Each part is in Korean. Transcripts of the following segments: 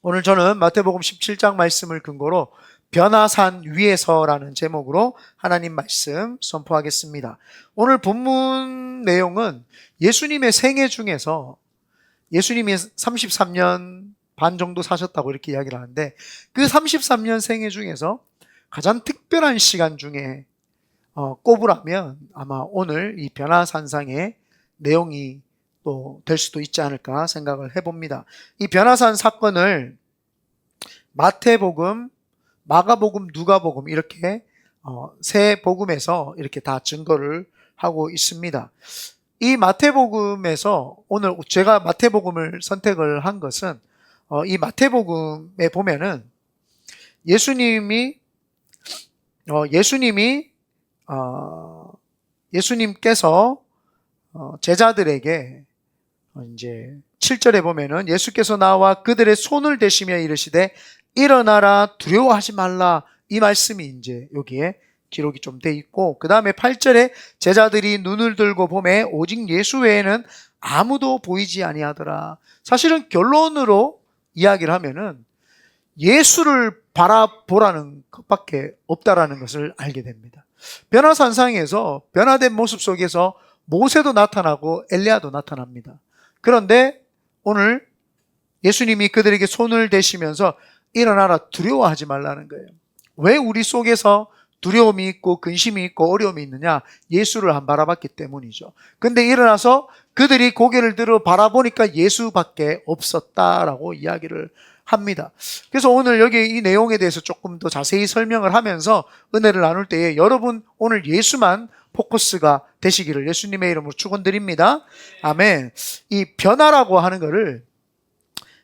오늘 저는 마태복음 17장 말씀을 근거로 변화산 위에서라는 제목으로 하나님 말씀 선포하겠습니다. 오늘 본문 내용은 예수님의 생애 중에서 예수님이 33년 반 정도 사셨다고 이렇게 이야기를 하는데 그 33년 생애 중에서 가장 특별한 시간 중에 꼽으라면 아마 오늘 이 변화산상의 내용이 또 될 수도 있지 않을까 생각을 해봅니다. 이 변화산 사건을 마태복음, 마가복음, 누가복음 이렇게 세 복음에서 이렇게 다 증거를 하고 있습니다. 이 마태복음에서 오늘 제가 마태복음을 선택을 한 것은 이 마태복음에 보면은 예수님이 예수님께서 제자들에게 이제 7절에 보면은 예수께서 나와 그들의 손을 대시며 이르시되 일어나라 두려워하지 말라, 이 말씀이 이제 여기에 기록이 좀 돼 있고, 그 다음에 8절에 제자들이 눈을 들고 보매 오직 예수 외에는 아무도 보이지 아니하더라. 사실은 결론으로 이야기를 하면은 예수를 바라보라는 것밖에 없다라는 것을 알게 됩니다. 변화산상에서 변화된 모습 속에서 모세도 나타나고 엘리야도 나타납니다. 그런데 오늘 예수님이 그들에게 손을 대시면서 일어나라 두려워하지 말라는 거예요. 왜 우리 속에서 두려움이 있고 근심이 있고 어려움이 있느냐? 예수를 안 바라봤기 때문이죠. 근데 일어나서 그들이 고개를 들어 바라보니까 예수밖에 없었다라고 이야기를 합니다. 그래서 오늘 여기 이 내용에 대해서 조금 더 자세히 설명을 하면서 은혜를 나눌 때에 여러분 오늘 예수만 포커스가 되시기를 예수님의 이름으로 축원드립니다. 아멘. 이 변화라고 하는 것을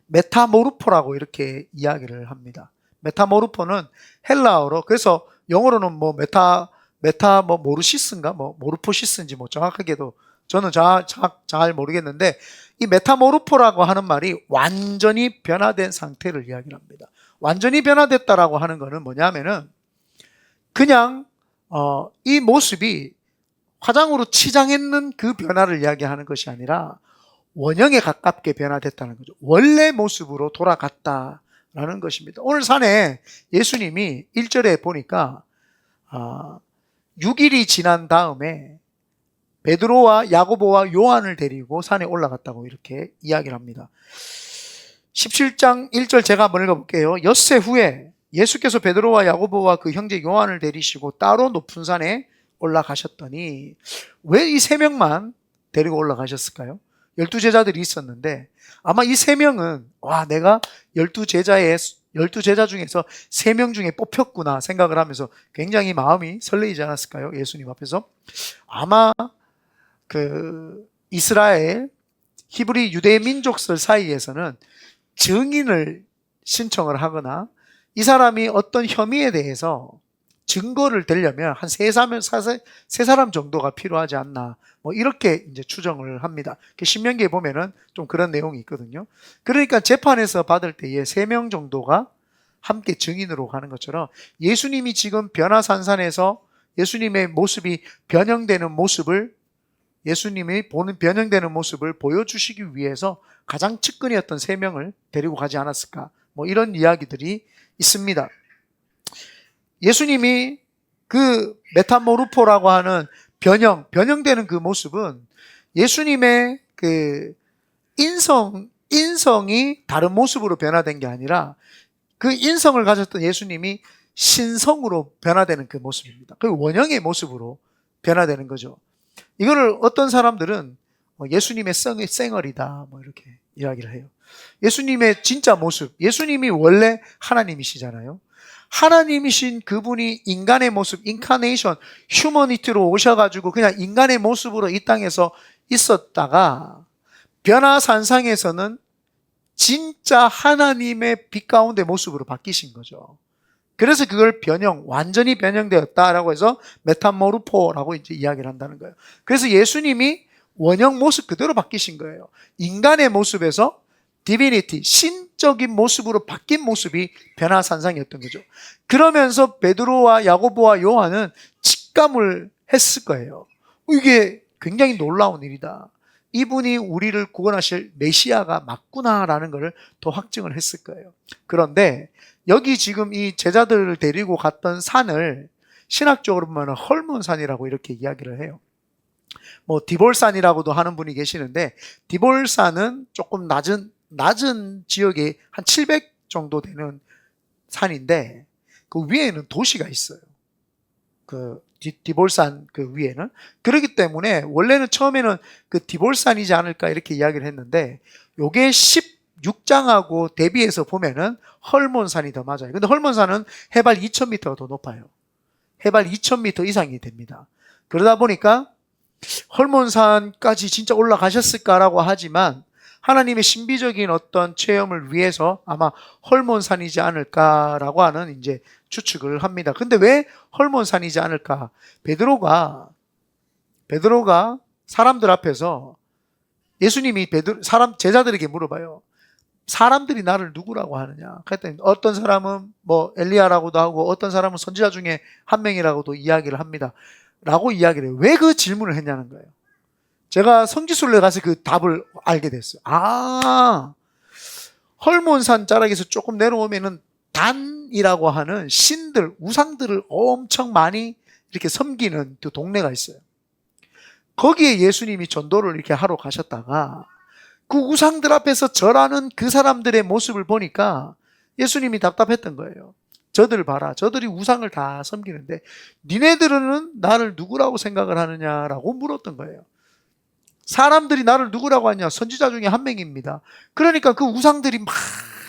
메타모르포라고 이렇게 이야기를 합니다. 메타모르포는 헬라어로, 그래서 영어로는 모르시스인가 모르포시스인지 정확하게도 저는 잘 모르겠는데, 이 메타모르포라고 하는 말이 완전히 변화된 상태를 이야기합니다. 완전히 변화됐다라고 하는 것은 뭐냐면은 그냥 이 모습이 화장으로 치장했는 그 변화를 이야기하는 것이 아니라 원형에 가깝게 변화됐다는 거죠. 원래 모습으로 돌아갔다라는 것입니다. 오늘 산에 예수님이 1절에 보니까 6일이 지난 다음에 베드로와 야고보와 요한을 데리고 산에 올라갔다고 이렇게 이야기를 합니다. 17장 1절 제가 한번 읽어볼게요. 엿새 후에 예수께서 베드로와 야고보와 그 형제 요한을 데리시고 따로 높은 산에 올라가셨더니, 왜 이 세 명만 데리고 올라가셨을까요? 12제자들이 있었는데 아마 이 세 명은 내가 12제자 중에서 3명 중에 뽑혔구나 생각을 하면서 굉장히 마음이 설레이지 않았을까요? 예수님 앞에서. 아마 그 이스라엘 히브리 유대 민족들 사이에서는 증인을 신청을 하거나 이 사람이 어떤 혐의에 대해서 증거를 대려면 한 세 사람 정도가 필요하지 않나, 이렇게 이제 추정을 합니다. 신명기에 보면은 좀 그런 내용이 있거든요. 그러니까 재판에서 받을 때에 3명 정도가 함께 증인으로 가는 것처럼 예수님이 지금 변화산산에서 예수님의 모습이 변형되는 모습을, 예수님이 보는 변형되는 모습을 보여주시기 위해서 가장 측근이었던 3명을 데리고 가지 않았을까, 이런 이야기들이 있습니다. 예수님이 그 메타모르포라고 하는 변형되는 그 모습은 예수님의 그 인성이 다른 모습으로 변화된 게 아니라 그 인성을 가졌던 예수님이 신성으로 변화되는 그 모습입니다. 그 원형의 모습으로 변화되는 거죠. 이거를 어떤 사람들은 예수님의 쌩얼이다 이렇게 이야기를 해요. 예수님의 진짜 모습, 예수님이 원래 하나님이시잖아요. 하나님이신 그분이 인간의 모습, 인카네이션, 휴머니티로 오셔가지고 그냥 인간의 모습으로 이 땅에서 있었다가 변화산상에서는 진짜 하나님의 빛 가운데 모습으로 바뀌신 거죠. 그래서 그걸 완전히 변형되었다라고 해서 메타모르포라고 이제 이야기를 한다는 거예요. 그래서 예수님이 원형 모습 그대로 바뀌신 거예요. 인간의 모습에서 디비니티, 신적인 모습으로 바뀐 모습이 변화산상이었던 거죠. 그러면서 베드로와 야고보와 요한은 직감을 했을 거예요. 이게 굉장히 놀라운 일이다. 이분이 우리를 구원하실 메시아가 맞구나라는 것을 더 확증을 했을 거예요. 그런데 여기 지금 이 제자들을 데리고 갔던 산을 신학적으로 보면 헐몬산이라고 이렇게 이야기를 해요. 뭐 디볼산이라고도 하는 분이 계시는데, 디볼산은 조금 낮은 지역에 한 700 정도 되는 산인데 그 위에는 도시가 있어요. 그 디볼산 그 위에는. 그렇기 때문에 원래는 처음에는 그 디볼산이지 않을까 이렇게 이야기를 했는데, 요게 16장하고 대비해서 보면은 헐몬산이 더 맞아요. 근데 헐몬산은 해발 2000m가 더 높아요. 해발 2000m 이상이 됩니다. 그러다 보니까 헐몬산까지 진짜 올라가셨을까라고 하지만 하나님의 신비적인 어떤 체험을 위해서 아마 헐몬산이지 않을까라고 하는 이제 추측을 합니다. 근데 왜 헐몬산이지 않을까? 베드로가 사람들 앞에서 예수님이 제자들에게 물어봐요. 사람들이 나를 누구라고 하느냐? 그랬더니 어떤 사람은 뭐 엘리야라고도 하고 어떤 사람은 선지자 중에 한 명이라고도 이야기를 합니다. 라고 이야기를 해요. 왜 그 질문을 했냐는 거예요. 제가 성지순례 가서 그 답을 알게 됐어요. 헐몬산 자락에서 조금 내려오면은 단이라고 하는 신들, 우상들을 엄청 많이 이렇게 섬기는 그 동네가 있어요. 거기에 예수님이 전도를 이렇게 하러 가셨다가 그 우상들 앞에서 절하는 그 사람들의 모습을 보니까 예수님이 답답했던 거예요. 저들 봐라. 저들이 우상을 다 섬기는데 니네들은 나를 누구라고 생각을 하느냐라고 물었던 거예요. 사람들이 나를 누구라고 하냐? 선지자 중에 한 명입니다. 그러니까 그 우상들이 막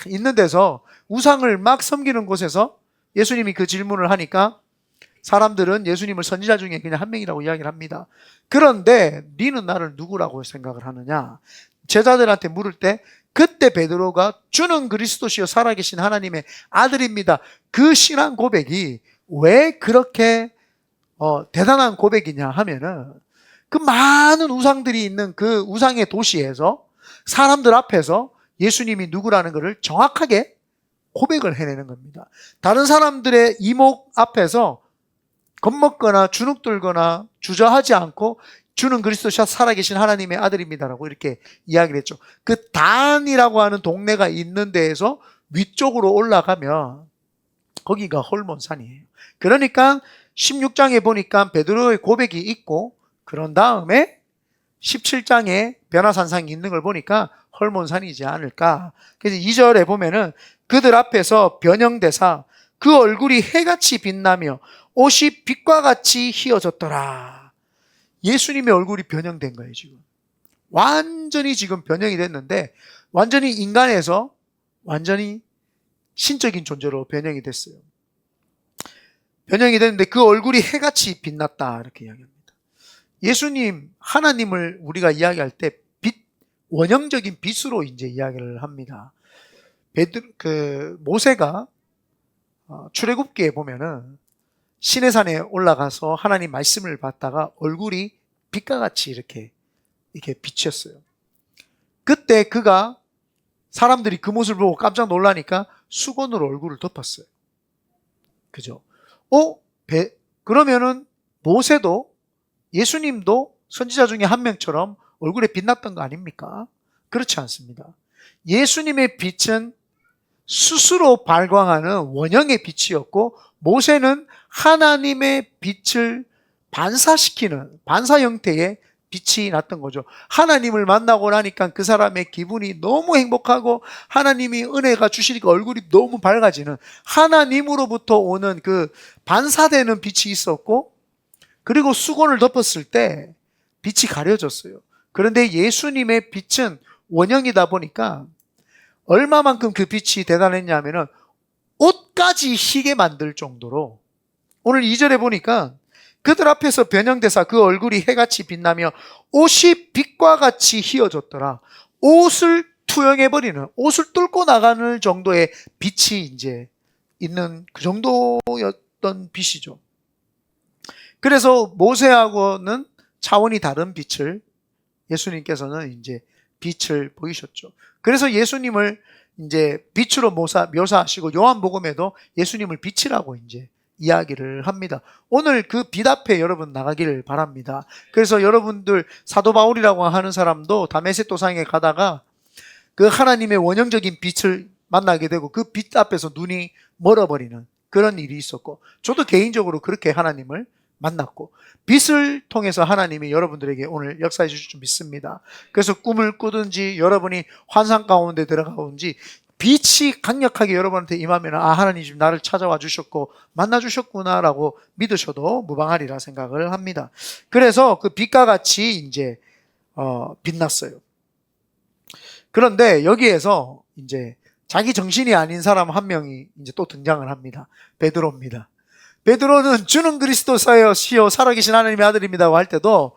있는 데서, 우상을 막 섬기는 곳에서 예수님이 그 질문을 하니까 사람들은 예수님을 선지자 중에 그냥 한 명이라고 이야기를 합니다. 그런데 니는 나를 누구라고 생각을 하느냐? 제자들한테 물을 때 그때 베드로가 주는 그리스도시요 살아계신 하나님의 아들입니다. 그 신앙 고백이 왜 그렇게 대단한 고백이냐 하면은, 그 많은 우상들이 있는 그 우상의 도시에서 사람들 앞에서 예수님이 누구라는 것을 정확하게 고백을 해내는 겁니다. 다른 사람들의 이목 앞에서 겁먹거나 주눅들거나 주저하지 않고 주는 그리스도시와 살아계신 하나님의 아들입니다라고 이렇게 이야기를 했죠. 그 단이라고 하는 동네가 있는 데에서 위쪽으로 올라가면 거기가 헐몬산이에요. 그러니까 16장에 보니까 베드로의 고백이 있고, 그런 다음에 17장에 변화산상이 있는 걸 보니까 헐몬산이지 않을까. 그래서 2절에 보면은 그들 앞에서 변형되사 그 얼굴이 해같이 빛나며 옷이 빛과 같이 희어졌더라. 예수님의 얼굴이 변형된 거예요, 지금. 완전히 지금 변형이 됐는데, 완전히 인간에서 완전히 신적인 존재로 변형이 됐어요. 변형이 됐는데 그 얼굴이 해같이 빛났다, 이렇게 이야기합니다. 예수님, 하나님을 우리가 이야기할 때 원형적인 빛으로 이제 이야기를 합니다. 모세가 출애굽기에 보면은 시내산에 올라가서 하나님 말씀을 받다가 얼굴이 빛과 같이 이렇게 비쳤어요. 그때 그가 사람들이 그 모습을 보고 깜짝 놀라니까 수건으로 얼굴을 덮었어요. 그죠? 그러면은 모세도 예수님도 선지자 중에 한 명처럼 얼굴에 빛났던 거 아닙니까? 그렇지 않습니다. 예수님의 빛은 스스로 발광하는 원형의 빛이었고, 모세는 하나님의 빛을 반사시키는 반사 형태의 빛이 났던 거죠. 하나님을 만나고 나니까 그 사람의 기분이 너무 행복하고 하나님이 은혜가 주시니까 얼굴이 너무 밝아지는, 하나님으로부터 오는 그 반사되는 빛이 있었고, 그리고 수건을 덮었을 때 빛이 가려졌어요. 그런데 예수님의 빛은 원형이다 보니까 얼마만큼 그 빛이 대단했냐면은 옷까지 희게 만들 정도로, 오늘 2절에 보니까 그들 앞에서 변형되사 그 얼굴이 해같이 빛나며 옷이 빛과 같이 희어졌더라. 옷을 투영해버리는, 옷을 뚫고 나가는 정도의 빛이 이제 있는 그 정도였던 빛이죠. 그래서 모세하고는 차원이 다른 빛을 예수님께서는 이제 빛을 보이셨죠. 그래서 예수님을 이제 빛으로 묘사하시고 요한복음에도 예수님을 빛이라고 이제 이야기를 합니다. 오늘 그 빛 앞에 여러분 나가기를 바랍니다. 그래서 여러분들 사도 바울이라고 하는 사람도 다메섹 도상에 가다가 그 하나님의 원형적인 빛을 만나게 되고 그 빛 앞에서 눈이 멀어버리는 그런 일이 있었고, 저도 개인적으로 그렇게 하나님을 만났고, 빛을 통해서 하나님이 여러분들에게 오늘 역사해 주실 줄 믿습니다. 그래서 꿈을 꾸든지 여러분이 환상 가운데 들어가든지 빛이 강력하게 여러분한테 임하면 하나님 지금 나를 찾아와 주셨고 만나 주셨구나라고 믿으셔도 무방하리라 생각을 합니다. 그래서 그 빛과 같이 이제 빛났어요. 그런데 여기에서 이제 자기 정신이 아닌 사람 한 명이 이제 또 등장을 합니다. 베드로입니다. 베드로는 주는 그리스도시요 살아계신 하나님의 아들입니다 할 때도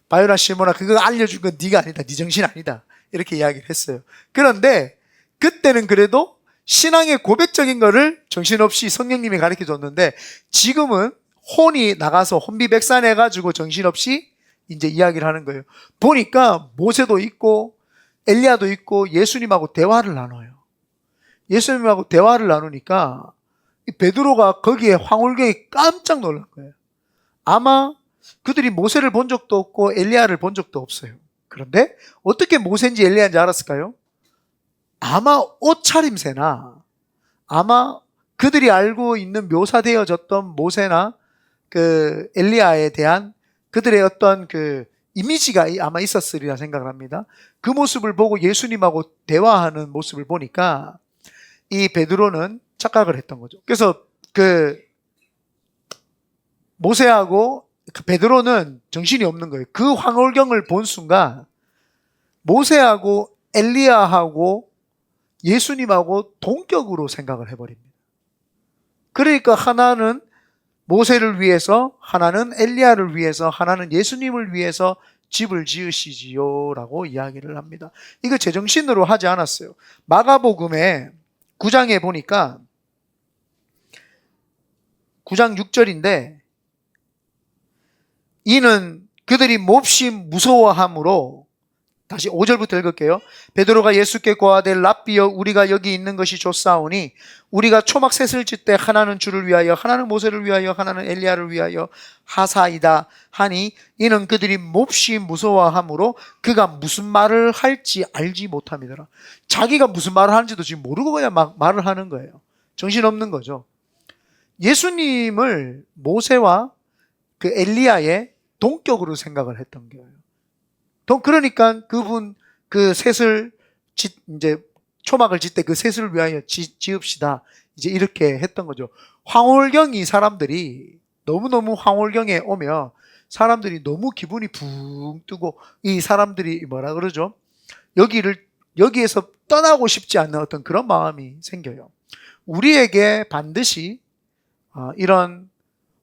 바요나 시모나 그거 알려준 건 네가 아니다, 네 정신 아니다 이렇게 이야기를 했어요. 그런데 그때는 그래도 신앙의 고백적인 거를 정신없이 성령님이 가르쳐 줬는데, 지금은 혼이 나가서 혼비백산해가지고 정신없이 이제 이야기를 하는 거예요. 보니까 모세도 있고 엘리야도 있고 예수님하고 대화를 나눠요. 예수님하고 대화를 나누니까 베드로가 거기에 황홀경에 깜짝 놀란 거예요. 아마 그들이 모세를 본 적도 없고 엘리야를 본 적도 없어요. 그런데 어떻게 모세인지 엘리야인지 알았을까요? 아마 옷차림새나 아마 그들이 알고 있는 묘사되어졌던 모세나 그 엘리야에 대한 그들의 어떤 그 이미지가 아마 있었으리라 생각을 합니다. 그 모습을 보고 예수님하고 대화하는 모습을 보니까 이 베드로는 착각을 했던 거죠. 그래서 그 모세하고 그 베드로는 정신이 없는 거예요. 그 황홀경을 본 순간 모세하고 엘리야하고 예수님하고 동격으로 생각을 해버립니다. 그러니까 하나는 모세를 위해서, 하나는 엘리야를 위해서, 하나는 예수님을 위해서 집을 지으시지요 라고 이야기를 합니다. 이거 제정신으로 하지 않았어요. 마가복음에 9장에 보니까 9장 6절인데, 이는 그들이 몹시 무서워함으로, 다시 5절부터 읽을게요. 베드로가 예수께 고하되 랍비여 우리가 여기 있는 것이 좋사오니 우리가 초막 셋을 짓되 하나는 주를 위하여 하나는 모세를 위하여 하나는 엘리야를 위하여 하사이다 하니, 이는 그들이 몹시 무서워함으로 그가 무슨 말을 할지 알지 못함이더라. 자기가 무슨 말을 하는지도 지금 모르고 그냥 막 말을 하는 거예요. 정신없는 거죠. 예수님을 모세와 그 엘리야의 동격으로 생각을 했던 거예요. 그러니까 그분 그 셋을 이제 초막을 짓되 그 셋을 위하여 지읍시다 이제 이렇게 했던 거죠. 황홀경이 사람들이 너무너무 황홀경에 오면 사람들이 너무 기분이 붕 뜨고 이 사람들이 뭐라 그러죠? 여기에서 떠나고 싶지 않는 어떤 그런 마음이 생겨요. 우리에게 반드시 이런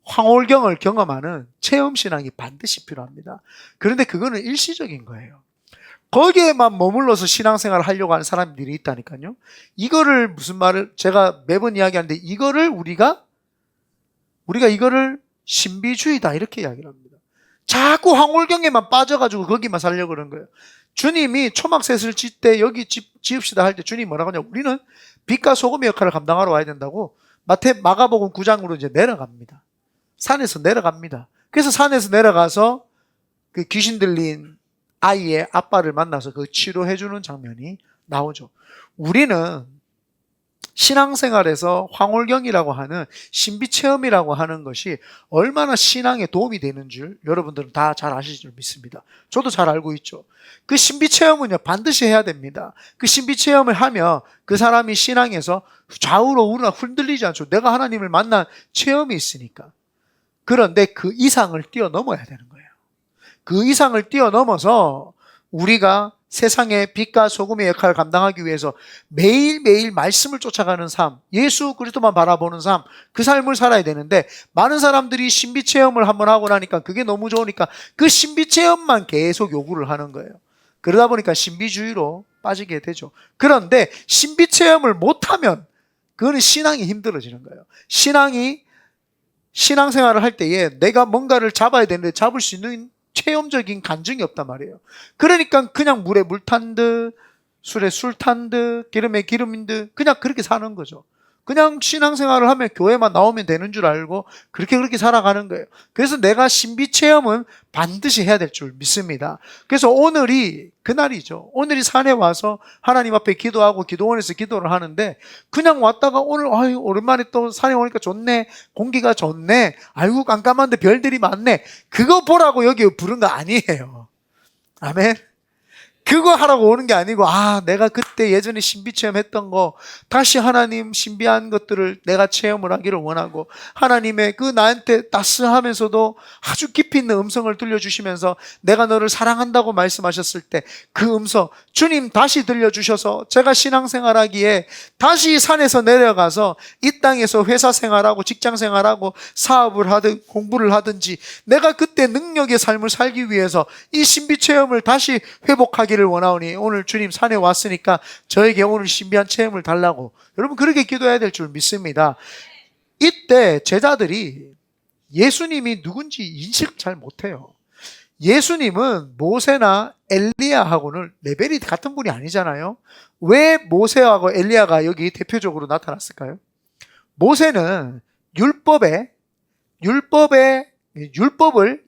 황홀경을 경험하는 체험신앙이 반드시 필요합니다. 그런데 그거는 일시적인 거예요. 거기에만 머물러서 신앙생활을 하려고 하는 사람들이 있다니까요. 이거를 무슨 말을 제가 매번 이야기하는데, 이거를 우리가 이거를 신비주의다 이렇게 이야기를 합니다. 자꾸 황홀경에만 빠져가지고 거기만 살려고 그러는 거예요. 주님이 초막셋을 짓때 여기 지읍시다 할 때 주님이 뭐라고 하냐고, 우리는 빛과 소금의 역할을 감당하러 와야 된다고 마가복음 9장으로 이제 내려갑니다. 산에서 내려갑니다. 그래서 산에서 내려가서 그 귀신 들린 아이의 아빠를 만나서 그 치료해주는 장면이 나오죠. 우리는 신앙생활에서 황홀경이라고 하는 신비체험이라고 하는 것이 얼마나 신앙에 도움이 되는 줄 여러분들은 다 잘 아실 줄 믿습니다. 저도 잘 알고 있죠. 그 신비체험은요 반드시 해야 됩니다. 그 신비체험을 하면 그 사람이 신앙에서 좌우로 우르나 흔들리지 않죠. 내가 하나님을 만난 체험이 있으니까. 그런데 그 이상을 뛰어넘어야 되는 거예요. 그 이상을 뛰어넘어서 우리가 세상의 빛과 소금의 역할을 감당하기 위해서 매일매일 말씀을 쫓아가는 삶, 예수 그리스도만 바라보는 삶, 그 삶을 살아야 되는데, 많은 사람들이 신비체험을 한번 하고 나니까 그게 너무 좋으니까 그 신비체험만 계속 요구를 하는 거예요. 그러다 보니까 신비주의로 빠지게 되죠. 그런데 신비체험을 못하면 그거는 신앙이 힘들어지는 거예요. 신앙생활을 할 때에 내가 뭔가를 잡아야 되는데 잡을 수 있는 체험적인 간증이 없단 말이에요. 그러니까 그냥 물에 물 탄 듯, 술에 술 탄 듯, 기름에 기름인 듯 그냥 그렇게 사는 거죠. 그냥 신앙생활을 하면 교회만 나오면 되는 줄 알고 그렇게 살아가는 거예요. 그래서 내가 신비 체험은 반드시 해야 될 줄 믿습니다. 그래서 오늘이 그날이죠. 오늘이 산에 와서 하나님 앞에 기도하고 기도원에서 기도를 하는데 그냥 왔다가 오늘 아유 오랜만에 또 산에 오니까 좋네. 공기가 좋네. 아이고 깜깜한데 별들이 많네. 그거 보라고 여기 부른 거 아니에요. 아멘. 그거 하라고 오는 게 아니고 내가 그때 예전에 신비 체험했던 거 다시 하나님 신비한 것들을 내가 체험을 하기를 원하고 하나님의 그 나한테 따스하면서도 아주 깊이 있는 음성을 들려주시면서 내가 너를 사랑한다고 말씀하셨을 때 그 음성 주님 다시 들려주셔서 제가 신앙생활하기에 다시 산에서 내려가서 이 땅에서 회사 생활하고 직장 생활하고 사업을 하든 공부를 하든지 내가 그때 능력의 삶을 살기 위해서 이 신비 체험을 다시 회복하기를 원하오니 오늘 주님 산에 왔으니까 저에게 오늘 신비한 체험을 달라고 여러분 그렇게 기도해야 될 줄 믿습니다. 이때 제자들이 예수님이 누군지 인식 잘 못해요. 예수님은 모세나 엘리야하고는 레벨이 같은 분이 아니잖아요. 왜 모세하고 엘리야가 여기 대표적으로 나타났을까요? 모세는 율법을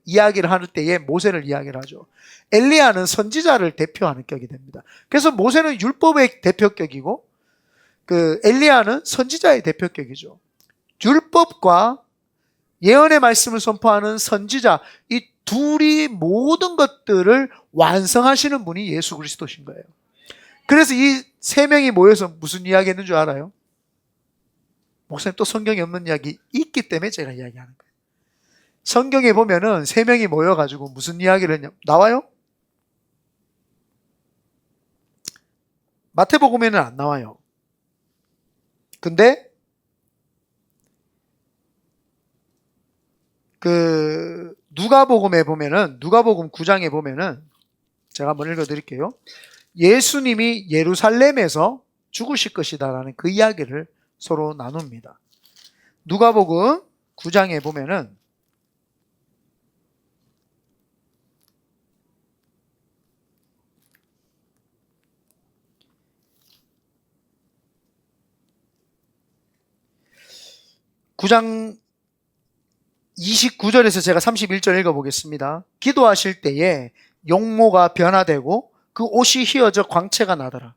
이야기를 할 때에 모세를 이야기를 하죠. 엘리야는 선지자를 대표하는 격이 됩니다. 그래서 모세는 율법의 대표격이고 엘리야는 선지자의 대표격이죠. 율법과 예언의 말씀을 선포하는 선지자 이 둘이 모든 것들을 완성하시는 분이 예수 그리스도신 거예요. 그래서 이 세 명이 모여서 무슨 이야기 했는 줄 알아요? 목사님 또 성경에 없는 이야기 있기 때문에 제가 이야기하는 거예요. 성경에 보면은 세 명이 모여가지고 무슨 이야기를 했냐 나와요? 마태복음에는 안 나와요. 근데 누가복음에 보면은 누가복음 9장에 보면은 제가 한번 읽어드릴게요. 예수님이 예루살렘에서 죽으실 것이다라는 그 이야기를 서로 나눕니다. 누가복음 9장에 보면은 (9장) 29절에서 제가 31절 읽어보겠습니다. 기도하실 때에 용모가 변화되고 그 옷이 휘어져 광채가 나더라.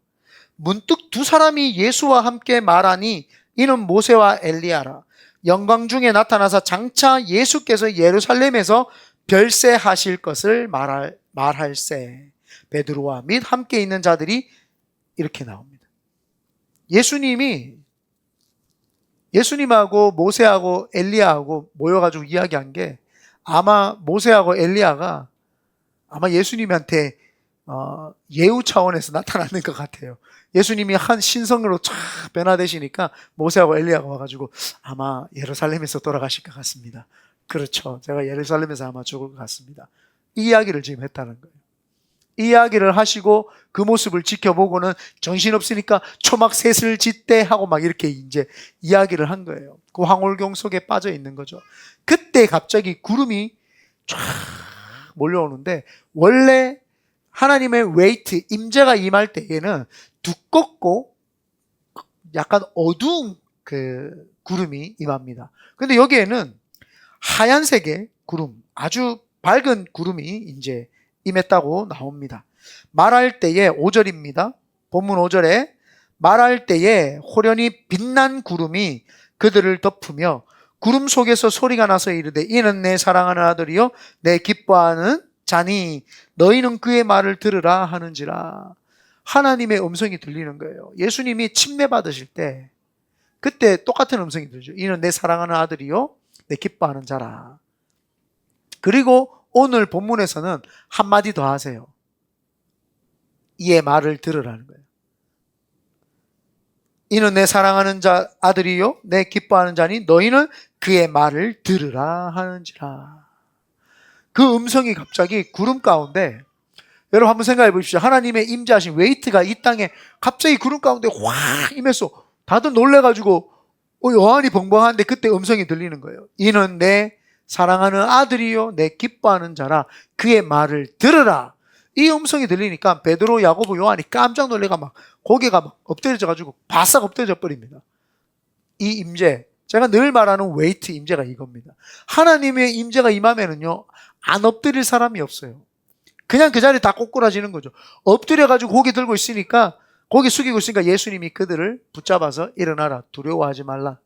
문득 두 사람이 예수와 함께 말하니 이는 모세와 엘리야라. 영광 중에 나타나서 장차 예수께서 예루살렘에서 별세하실 것을 말할세. 베드로와 및 함께 있는 자들이 이렇게 나옵니다. 예수님하고 모세하고 엘리야하고 모여가지고 이야기한 게 아마 모세하고 엘리야가 아마 예수님한테 예우 차원에서 나타나는 것 같아요. 예수님이 한 신성으로 쫙 변화되시니까 모세하고 엘리야가 와가지고 아마 예루살렘에서 돌아가실 것 같습니다. 그렇죠. 제가 예루살렘에서 아마 죽을 것 같습니다. 이 이야기를 지금 했다는 거예요. 이 이야기를 하시고 그 모습을 지켜보고는 정신없으니까 초막셋을 짓대 하고 막 이렇게 이제 이야기를 한 거예요. 그 황홀경 속에 빠져 있는 거죠. 그때 갑자기 구름이 쫙 몰려오는데 원래 하나님의 웨이트, 임재가 임할 때에는 두껍고 약간 어두운 그 구름이 임합니다. 근데 여기에는 하얀색의 구름, 아주 밝은 구름이 이제 임했다고 나옵니다. 말할 때에 5절입니다. 본문 5절에 말할 때에 호련히 빛난 구름이 그들을 덮으며 구름 속에서 소리가 나서 이르되 이는 내 사랑하는 아들이요 내 기뻐하는 자니 너희는 그의 말을 들으라 하는지라. 하나님의 음성이 들리는 거예요. 예수님이 침례 받으실 때 그때 똑같은 음성이 들리죠. 이는 내 사랑하는 아들이요 내 기뻐하는 자라. 그리고 오늘 본문에서는 한마디 더 하세요. 이의 말을 들으라는 거예요. 이는 내 사랑하는 자 아들이요 내 기뻐하는 자니 너희는 그의 말을 들으라 하는지라. 그 음성이 갑자기 구름 가운데, 여러분 한번 생각해 보십시오. 하나님의 임재하신 웨이트가 이 땅에 갑자기 구름 가운데 확 임했어. 다들 놀래가지고 요한이 벙벙한데 그때 음성이 들리는 거예요. 이는 내 사랑하는 아들이요 내 기뻐하는 자라. 그의 말을 들으라. 이 음성이 들리니까 베드로, 야고보, 요한이 깜짝 놀래가 막 고개가 막 엎드려져 가지고 바싹 엎드려져 버립니다. 이 임재, 제가 늘 말하는 웨이트 임재가 이겁니다. 하나님의 임재가 임하면은요, 안 엎드릴 사람이 없어요. 그냥 그 자리에 다 꼬꾸라지는 거죠. 엎드려가지고 고개 들고 있으니까, 고개 숙이고 있으니까 예수님이 그들을 붙잡아서 일어나라. 두려워하지 말라.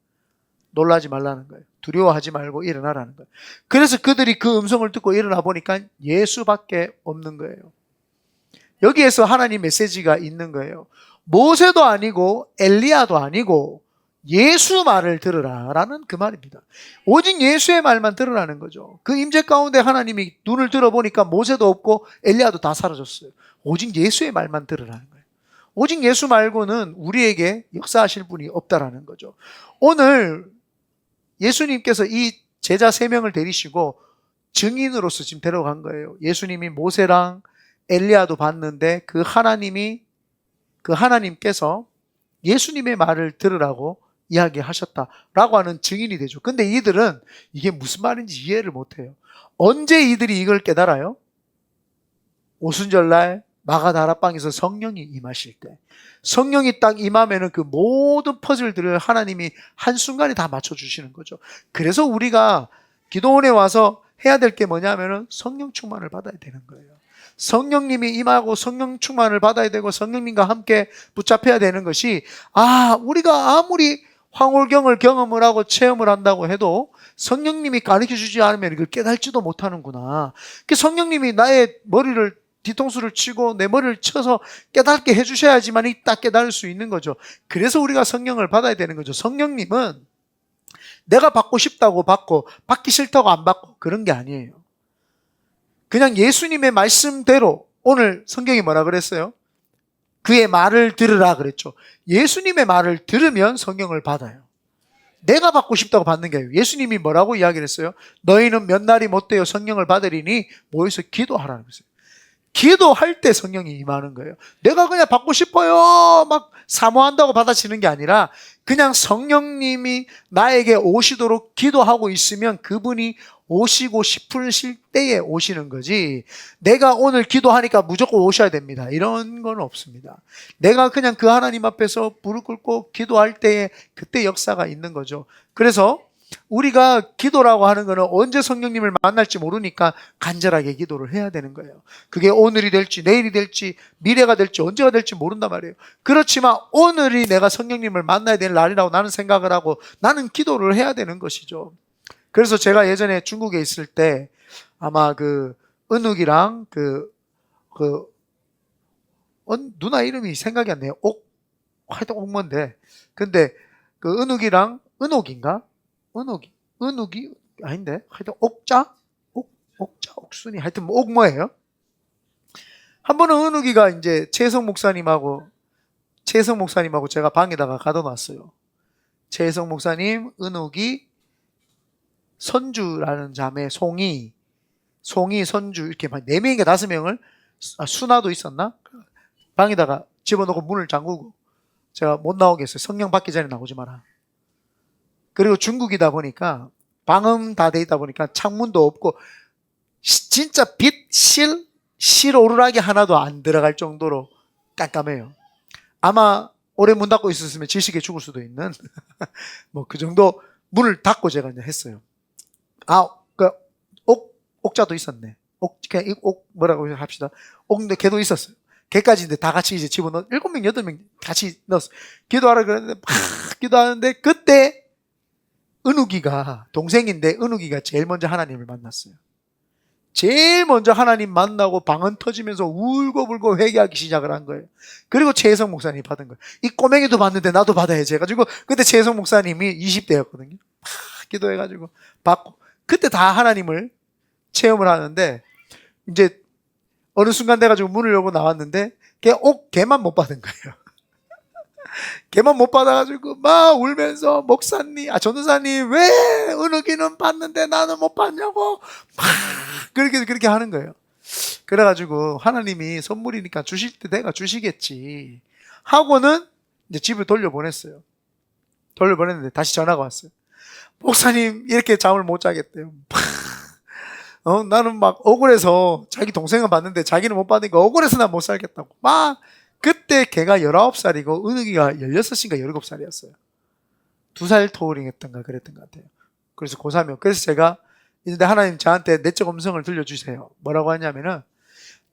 놀라지 말라는 거예요. 두려워하지 말고 일어나라는 거예요. 그래서 그들이 그 음성을 듣고 일어나 보니까 예수밖에 없는 거예요. 여기에서 하나님 메시지가 있는 거예요. 모세도 아니고 엘리야도 아니고 예수 말을 들으라라는 그 말입니다. 오직 예수의 말만 들으라는 거죠. 그 임재 가운데 하나님이 눈을 들어보니까 모세도 없고 엘리야도 다 사라졌어요. 오직 예수의 말만 들으라는 거예요. 오직 예수 말고는 우리에게 역사하실 분이 없다라는 거죠. 오늘 예수님께서 이 제자 3명을 데리시고 증인으로서 지금 데려간 거예요. 예수님이 모세랑 엘리야도 봤는데 그 하나님께서 예수님의 말을 들으라고 이야기하셨다라고 하는 증인이 되죠. 근데 이들은 이게 무슨 말인지 이해를 못해요. 언제 이들이 이걸 깨달아요? 오순절날 마가다락방에서 성령이 임하실 때, 성령이 딱 임하면은 그 모든 퍼즐들을 하나님이 한순간에 다 맞춰주시는 거죠. 그래서 우리가 기도원에 와서 해야 될 게 뭐냐면은 성령 충만을 받아야 되는 거예요. 성령님이 임하고 성령 충만을 받아야 되고 성령님과 함께 붙잡혀야 되는 것이, 우리가 아무리 황홀경을 경험을 하고 체험을 한다고 해도 성령님이 가르쳐 주지 않으면 이걸 깨달지도 못하는구나. 성령님이 나의 머리를 뒤통수를 치고 내 머리를 쳐서 깨닫게 해주셔야지만 딱 깨달을 수 있는 거죠. 그래서 우리가 성령을 받아야 되는 거죠. 성령님은 내가 받고 싶다고 받고 받기 싫다고 안 받고 그런 게 아니에요. 그냥 예수님의 말씀대로, 오늘 성경이 뭐라 그랬어요? 그의 말을 들으라 그랬죠. 예수님의 말을 들으면 성령을 받아요. 내가 받고 싶다고 받는 게 아니에요. 예수님이 뭐라고 이야기를 했어요? 너희는 몇 날이 못 되어 성령을 받으리니 모여서 기도하라는 거예요. 기도할 때 성령이 임하는 거예요. 내가 그냥 받고 싶어요 막 사모한다고 받아치는 게 아니라 그냥 성령님이 나에게 오시도록 기도하고 있으면 그분이 오시고 싶으실 때에 오시는 거지, 내가 오늘 기도하니까 무조건 오셔야 됩니다 이런 건 없습니다. 내가 그냥 그 하나님 앞에서 무릎 꿇고 기도할 때에 그때 역사가 있는 거죠. 그래서 우리가 기도라고 하는 거는 언제 성령님을 만날지 모르니까 간절하게 기도를 해야 되는 거예요. 그게 오늘이 될지 내일이 될지 미래가 될지 언제가 될지 모른단 말이에요. 그렇지만 오늘이 내가 성령님을 만나야 될 날이라고 나는 생각을 하고 나는 기도를 해야 되는 것이죠. 그래서 제가 예전에 중국에 있을 때 아마 은욱이랑 누나 이름이 생각이 안 나요. 하여튼 옥먼데, 근데 은욱이랑 은옥인가? 은욱이 아닌데, 하여튼 옥자, 옥순이, 하여튼 뭐예요? 한 번은 은욱이가 이제 최성 목사님하고 제가 방에다가 가둬놨어요. 최성 목사님, 은욱이, 선주라는 자매, 송이, 선주, 이렇게 4명인가 5명을, 수나도 있었나? 방에다가 집어넣고 문을 잠그고 제가 못 나오게 했어요. 성령 받기 전에 나오지 마라. 그리고 중국이다 보니까 방음 다 돼 있다 보니까 창문도 없고 진짜 실 오르락이 하나도 안 들어갈 정도로 깜깜해요. 아마 오래 문 닫고 있었으면 질식에 죽을 수도 있는 뭐 그 정도 문을 닫고 제가 이제 했어요. 옥자도 있었네. 그냥 뭐라고 합시다. 근데 걔도 있었어요. 걔까지 이제 다 같이 이제 집어넣어 7명, 8명 같이 넣었어요. 기도하라 그랬는데 막 기도하는데 그때 은욱이가 동생인데 은욱이가 제일 먼저 하나님을 만났어요. 제일 먼저 하나님 만나고 방언 터지면서 울고불고 회개하기 시작을 한 거예요. 그리고 최혜성 목사님이 받은 거예요. 이 꼬맹이도 받는데 나도 받아야지 해가지고 그때 최혜성 목사님이 20대였거든요. 기도해가지고 받고 그때 다 하나님을 체험을 하는데 이제 어느 순간 돼가지고 문을 열고 나왔는데 걔만 못 받은 거예요. 걔만 못 받아가지고 막 울면서 전도사님 왜 은욱이는 받는데 나는 못 받냐고 막 그렇게 하는 거예요. 그래가지고 하나님이 선물이니까 주실 때 내가 주시겠지 하고는 이제 집을 돌려보냈어요. 돌려보냈는데 다시 전화가 왔어요. 목사님 이렇게 잠을 못 자겠대요. 나는 막 억울해서 자기 동생은 받는데 자기는 못 받으니까 억울해서 난 못 살겠다고 그때 걔가 19살이고 은욱이가 16인가 17살이었어요. 2살 터울링했던가 그랬던 것 같아요. 그래서 고3이요. 그래서 제가 근데 하나님 저한테 내적 음성을 들려주세요. 뭐라고 하냐면은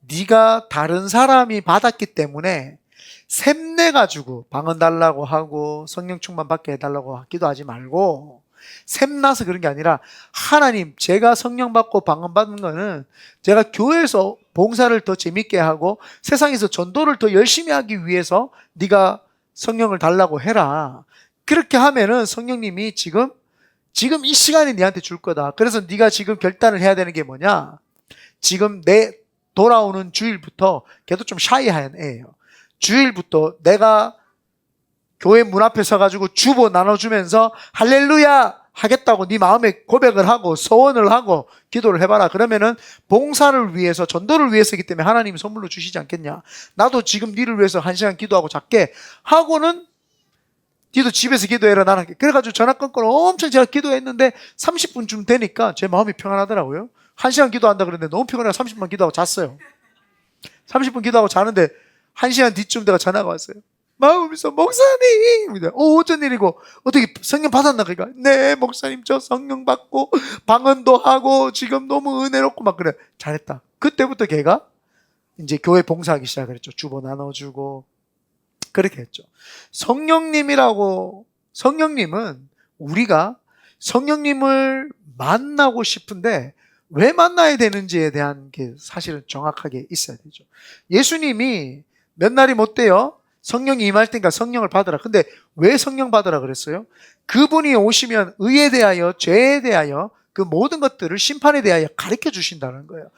네가 다른 사람이 받았기 때문에 샘내가지고 방언 달라고 하고 성령 충만 받게 해달라고 기도하지 말고, 샘나서 그런 게 아니라 하나님, 제가 성령 받고 방언 받는 거는 제가 교회에서 봉사를 더 재밌게 하고 세상에서 전도를 더 열심히 하기 위해서 네가 성령을 달라고 해라. 그렇게 하면은 성령님이 지금 이 시간에 네한테 줄 거다. 그래서 네가 지금 결단을 해야 되는 게 뭐냐, 지금 내 돌아오는 주일부터, 걔도 좀 샤이한 애예요. 주일부터 내가 교회 문 앞에 서가지고 주보 나눠주면서 할렐루야 하겠다고 네 마음에 고백을 하고 소원을 하고 기도를 해봐라. 그러면은 봉사를 위해서, 전도를 위해서이기 때문에 하나님이 선물로 주시지 않겠냐. 나도 지금 니를 위해서 1시간 기도하고 작게 하고는 니도 집에서 기도해라. 나는 그래가지고 전화 끊고 엄청 제가 기도했는데 30분쯤 되니까 제 마음이 평안하더라고요. 1시간 기도한다 그랬는데 너무 피곤해서 30분 기도하고 잤어요. 30분 기도하고 자는데 1시간 뒤쯤 내가 전화가 왔어요. 마음에서 목사님, 어쩐 일이고 어떻게 성령 받았나? 그러니까 네 목사님 저 성령 받고 방언도 하고 지금 너무 은혜롭고 막 그래. 잘했다. 그때부터 걔가 이제 교회 봉사하기 시작했죠. 주보 나눠주고 그렇게 했죠. 성령님은 우리가 성령님을 만나고 싶은데 왜 만나야 되는지에 대한 게 사실은 정확하게 있어야 되죠. 예수님이 몇 날이 못 돼요. 성령이 임할 테니까 성령을 받으라. 근데 왜 성령 받으라 그랬어요? 그분이 오시면 의에 대하여, 죄에 대하여, 그 모든 것들을 심판에 대하여 가르쳐 주신다는 거예요.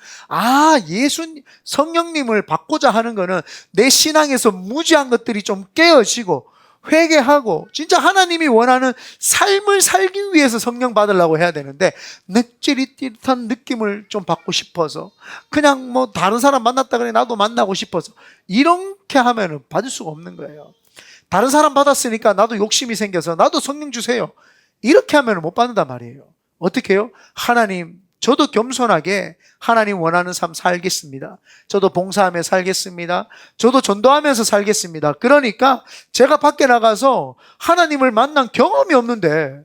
성령님을 받고자 하는 거는 내 신앙에서 무지한 것들이 좀 깨어지고 회개하고 진짜 하나님이 원하는 삶을 살기 위해서 성령 받으려고 해야 되는데, 느릿릿한 느낌을 좀 받고 싶어서 그냥 뭐 다른 사람 만났다 그래 나도 만나고 싶어서 이렇게 하면은 받을 수가 없는 거예요. 다른 사람 받았으니까 나도 욕심이 생겨서 나도 성령 주세요, 이렇게 하면은 못 받는단 말이에요. 어떻게 해요? 하나님, 저도 겸손하게 하나님 원하는 삶 살겠습니다. 저도 봉사하며 살겠습니다. 저도 전도하면서 살겠습니다. 그러니까 제가 밖에 나가서 하나님을 만난 경험이 없는데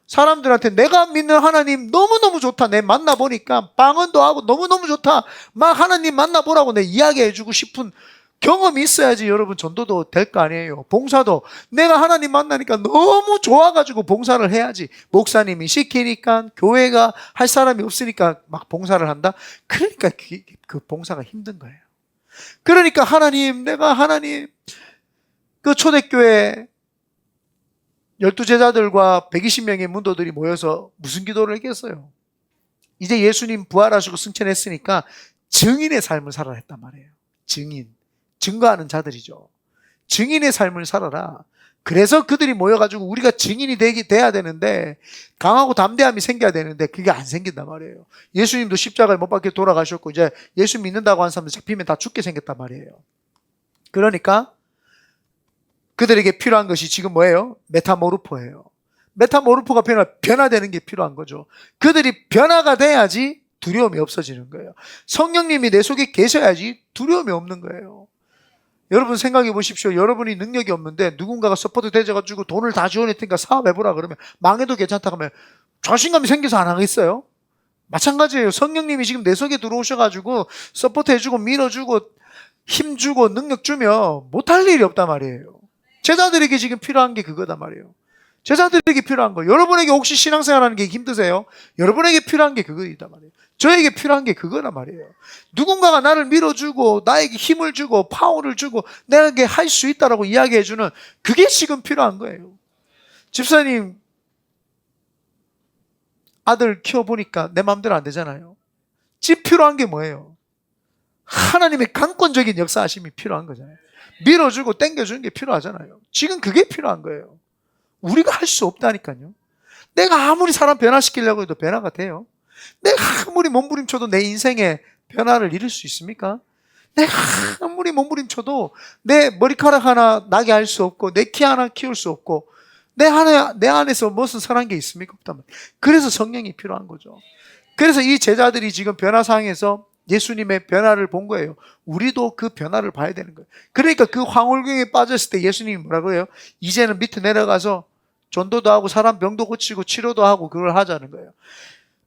사람들한테 내가 믿는 하나님 너무너무 좋다, 내 만나보니까 방언도 하고 너무너무 좋다, 막 하나님 만나보라고 내 이야기해주고 싶은 경험이 있어야지 여러분 전도도 될 거 아니에요. 봉사도 내가 하나님 만나니까 너무 좋아가지고 봉사를 해야지. 목사님이 시키니까, 교회가 할 사람이 없으니까 막 봉사를 한다. 그러니까 그 봉사가 힘든 거예요. 그러니까 내가 하나님, 그 초대교회 12제자들과 120명의 문도들이 모여서 무슨 기도를 했겠어요? 이제 예수님 부활하시고 승천했으니까 증인의 삶을 살아라 했단 말이에요. 증거하는 자들이죠. 증인의 삶을 살아라. 그래서 그들이 모여가지고 우리가 증인이 돼야 되는데, 강하고 담대함이 생겨야 되는데 그게 안 생긴단 말이에요. 예수님도 십자가에 못 박혀 돌아가셨고 이제 예수 믿는다고 하는 사람들 잡히면 다 죽게 생겼단 말이에요. 그러니까 그들에게 필요한 것이 지금 뭐예요? 메타모르포예요. 메타모르포가 변화되는 게 필요한 거죠. 그들이 변화가 돼야지 두려움이 없어지는 거예요. 성령님이 내 속에 계셔야지 두려움이 없는 거예요. 여러분 생각해 보십시오. 여러분이 능력이 없는데 누군가가 서포트 되져가지고 돈을 다 지원했으니까 사업해보라 그러면 망해도 괜찮다 그러면 자신감이 생겨서 안 하겠어요? 마찬가지예요. 성령님이 지금 내 속에 들어오셔가지고 서포트 해주고 밀어주고 힘주고 능력 주면 못할 일이 없단 말이에요. 제자들에게 지금 필요한 게 그거단 말이에요. 제자들에게 필요한 거. 여러분에게 혹시 신앙생활하는 게 힘드세요? 여러분에게 필요한 게 그거이단 말이에요. 저에게 필요한 게 그거란 말이에요. 누군가가 나를 밀어주고 나에게 힘을 주고 파워를 주고 내게 할 수 있다라고 이야기해주는, 그게 지금 필요한 거예요. 집사님 아들 키워보니까 내 마음대로 안 되잖아요. 지금 필요한 게 뭐예요? 하나님의 강권적인 역사하심이 필요한 거잖아요. 밀어주고 당겨주는 게 필요하잖아요. 지금 그게 필요한 거예요. 우리가 할 수 없다니까요. 내가 아무리 사람 변화시키려고 해도 변화가 돼요? 내가 아무리 몸부림쳐도 내 인생에 변화를 이룰 수 있습니까? 내가 아무리 몸부림쳐도 내 머리카락 하나 나게 할 수 없고 내 키 하나 키울 수 없고 내 안에서 무슨 선한 게 있습니까? 없단 말이에요. 그래서 성령이 필요한 거죠. 그래서 이 제자들이 지금 변화상에서 예수님의 변화를 본 거예요. 우리도 그 변화를 봐야 되는 거예요. 그러니까 그 황홀경에 빠졌을 때 예수님이 뭐라고 해요? 이제는 밑에 내려가서 전도도 하고 사람 병도 고치고 치료도 하고 그걸 하자는 거예요.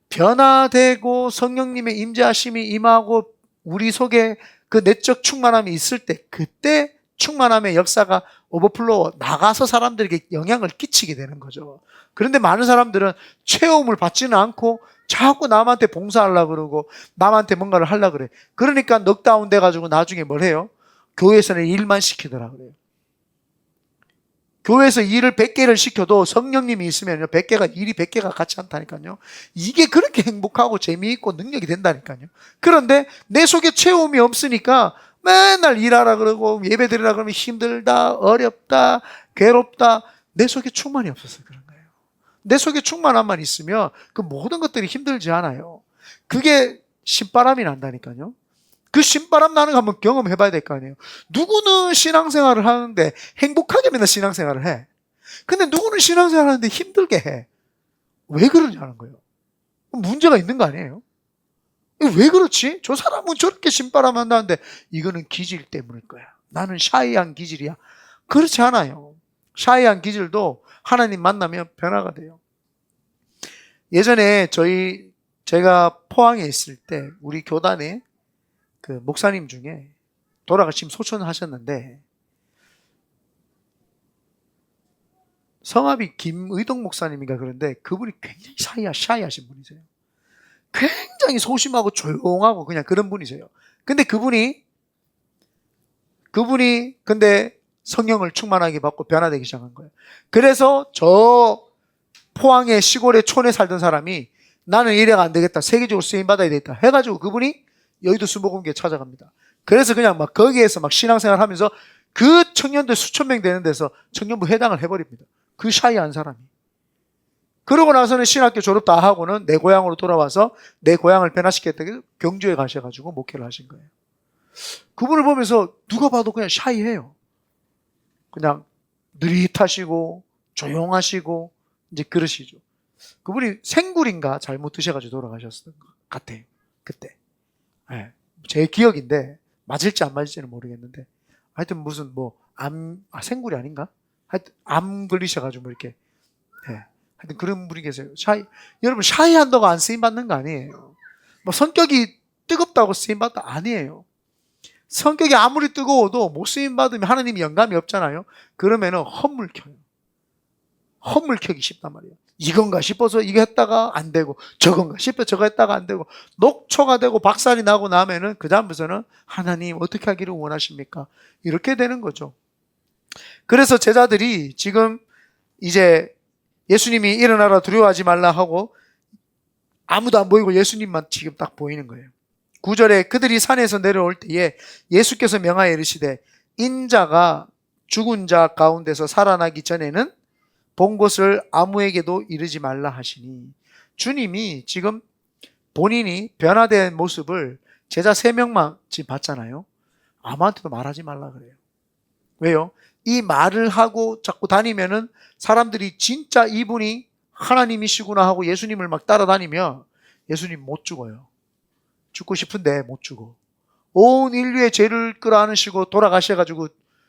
변화되고 성령님의 임재하심이 임하고 우리 속에 그 내적 충만함이 있을 때, 그때 충만함의 역사가 오버플로우 나가서 사람들에게 영향을 끼치게 되는 거죠. 그런데 많은 사람들은 체험을 받지는 않고 자꾸 남한테 봉사하려고 그러고 남한테 뭔가를 하려고 그래. 그러니까 넉다운 돼가지고 나중에 뭘 해요? 교회에서는 일만 시키더라 그래요. 교회에서 일을 100개를 시켜도 성령님이 있으면요, 100개가, 일이 100개가 같지 않다니까요. 이게 그렇게 행복하고 재미있고 능력이 된다니까요. 그런데 내 속에 체험이 없으니까 맨날 일하라 그러고 예배 드리라 그러면 힘들다, 어렵다, 괴롭다. 내 속에 충만이 없어서 그런 거예요. 내 속에 충만함만 있으면 그 모든 것들이 힘들지 않아요. 그게 신바람이 난다니까요. 그 신바람 나는 거 한번 경험해 봐야 될 거 아니에요. 누구는 신앙생활을 하는데 행복하게 맨날 신앙생활을 해. 근데 누구는 신앙생활 하는데 힘들게 해. 왜 그러냐는 거예요. 문제가 있는 거 아니에요? 왜 그렇지? 저 사람은 저렇게 신바람 한다는데 이거는 기질 때문일 거야. 나는 샤이한 기질이야. 그렇지 않아요. 샤이한 기질도 하나님 만나면 변화가 돼요. 예전에 제가 포항에 있을 때 우리 교단에 그 목사님 중에 돌아가신 소천을 하셨는데 성함이 김의동 목사님인가 그런데 그분이 굉장히 샤이하신 분이세요. 굉장히 소심하고 조용하고 그냥 그런 분이세요. 근데 그분이 근데 성령을 충만하게 받고 변화되기 시작한 거예요. 그래서 저 포항의 시골의 촌에 살던 사람이 나는 이래가 안 되겠다. 세계적으로 쓰임받아야 되겠다. 해가지고 그분이 여의도 수목원교회 찾아갑니다. 그래서 그냥 막 거기에서 막 신앙생활 하면서 그 청년들 수천 명 되는 데서 청년부 회당을 해버립니다. 그 샤이한 사람이. 그러고 나서는 신학교 졸업 다 하고는 내 고향으로 돌아와서 내 고향을 변화시켰다고 경주에 가셔가지고 목회를 하신 거예요. 그분을 보면서 누가 봐도 그냥 샤이해요. 그냥 느릿하시고 조용하시고 이제 그러시죠. 그분이 생굴인가 잘못 드셔가지고 돌아가셨던 것 같아요. 그때. 네. 제 기억인데 맞을지 안 맞을지는 모르겠는데 하여튼 무슨 생굴이 아닌가? 하여튼 암 걸리셔가지고 이렇게. 네. 하여튼 그런 분이 계세요. 여러분 샤이한다고 안 쓰임받는 거 아니에요. 성격이 뜨겁다고 쓰임받다 아니에요. 성격이 아무리 뜨거워도 못 쓰임받으면 하나님이 영감이 없잖아요. 그러면은 헛물켜기 쉽단 말이에요. 이건가 싶어서 이거 했다가 안 되고 저건가 싶어서 저거 했다가 안 되고 녹초가 되고 박살이 나고 나면은 그 다음부터는 하나님 어떻게 하기를 원하십니까? 이렇게 되는 거죠. 그래서 제자들이 지금 이제 예수님이 일어나라 두려워하지 말라 하고 아무도 안 보이고 예수님만 지금 딱 보이는 거예요. 9절에 그들이 산에서 내려올 때에 예수께서 명하여 이르시되 인자가 죽은 자 가운데서 살아나기 전에는 본 것을 아무에게도 이르지 말라 하시니 주님이 지금 본인이 변화된 모습을 제자 3명만 지금 봤잖아요. 아무한테도 말하지 말라 그래요. 왜요? 이 말을 하고 자꾸 다니면은 사람들이 진짜 이분이 하나님이시구나 하고 예수님을 막 따라다니면 예수님 못 죽어요. 죽고 싶은데 못 죽어. 온 인류의 죄를 끌어안으시고 돌아가셔가지고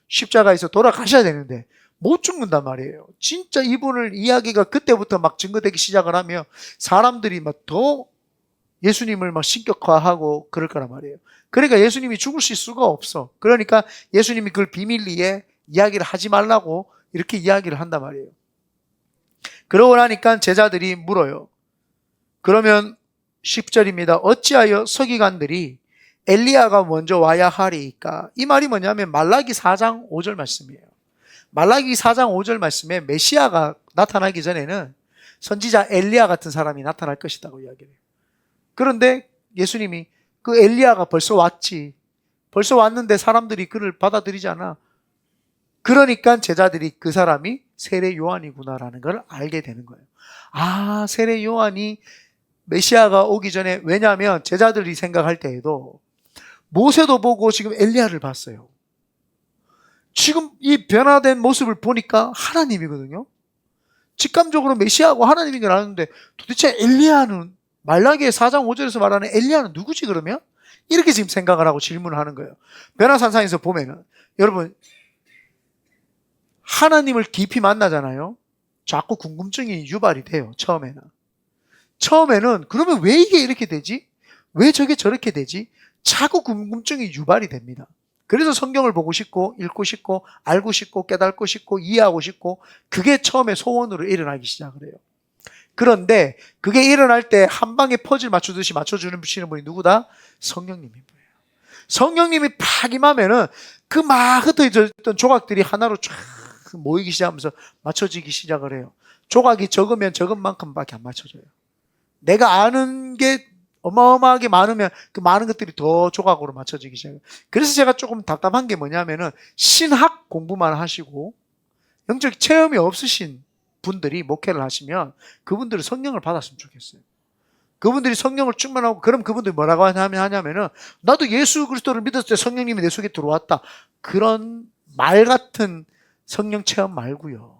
십자가에서 돌아가셔야 되는데 못 죽는단 말이에요. 진짜 이분을 이야기가 그때부터 막 증거되기 시작을 하면 사람들이 막 더 예수님을 막 신격화하고 그럴 거란 말이에요. 그러니까 예수님이 죽으실 수가 없어. 그러니까 예수님이 그걸 비밀리에 이야기를 하지 말라고 이렇게 이야기를 한단 말이에요. 그러고 나니까 제자들이 물어요. 그러면 10절입니다. 어찌하여 서기관들이 엘리야가 먼저 와야 하리이까? 이 말이 뭐냐면 말라기 4장 5절 말씀이에요. 말라기 4장 5절 말씀에 메시아가 나타나기 전에는 선지자 엘리야 같은 사람이 나타날 것이라고 이야기해요. 그런데 예수님이 그 엘리야가 벌써 왔지. 벌써 왔는데 사람들이 그를 받아들이지 않아. 그러니까 제자들이 그 사람이 세례 요한이구나라는 걸 알게 되는 거예요. 아, 세례 요한이 메시아가 오기 전에, 왜냐하면 제자들이 생각할 때에도 모세도 보고 지금 엘리야를 봤어요. 지금 이 변화된 모습을 보니까 하나님이거든요. 직감적으로 메시아하고 하나님인 걸 아는데 도대체 엘리야는 말라기의 4장 5절에서 말하는 엘리야는 누구지 그러면? 이렇게 지금 생각을 하고 질문을 하는 거예요. 변화산상에서 보면은 여러분 하나님을 깊이 만나잖아요. 자꾸 궁금증이 유발이 돼요. 처음에는 그러면 왜 이게 이렇게 되지? 왜 저게 저렇게 되지? 자꾸 궁금증이 유발이 됩니다. 그래서 성경을 보고 싶고 읽고 싶고 알고 싶고 깨닫고 싶고 이해하고 싶고 그게 처음에 소원으로 일어나기 시작을 해요. 그런데 그게 일어날 때 한 방에 퍼즐 맞추듯이 맞춰주는 분이 누구다? 성령님인 거예요. 성령님이 팍 임하면은 그 막 흩어졌던 조각들이 하나로 쫙 모이기 시작하면서 맞춰지기 시작을 해요. 조각이 적으면 적은 만큼밖에 안 맞춰져요. 내가 아는 게 어마어마하게 많으면 그 많은 것들이 더 조각으로 맞춰지기 시작해요. 그래서 제가 조금 답답한 게 뭐냐면은 신학 공부만 하시고 영적 체험이 없으신 분들이 목회를 하시면 그분들은 성령을 받았으면 좋겠어요. 그분들이 성령을 충만하고 그럼 그분들이 뭐라고 하냐면은 나도 예수 그리스도를 믿었을 때 성령님이 내 속에 들어왔다. 그런 말 같은 성령 체험 말고요.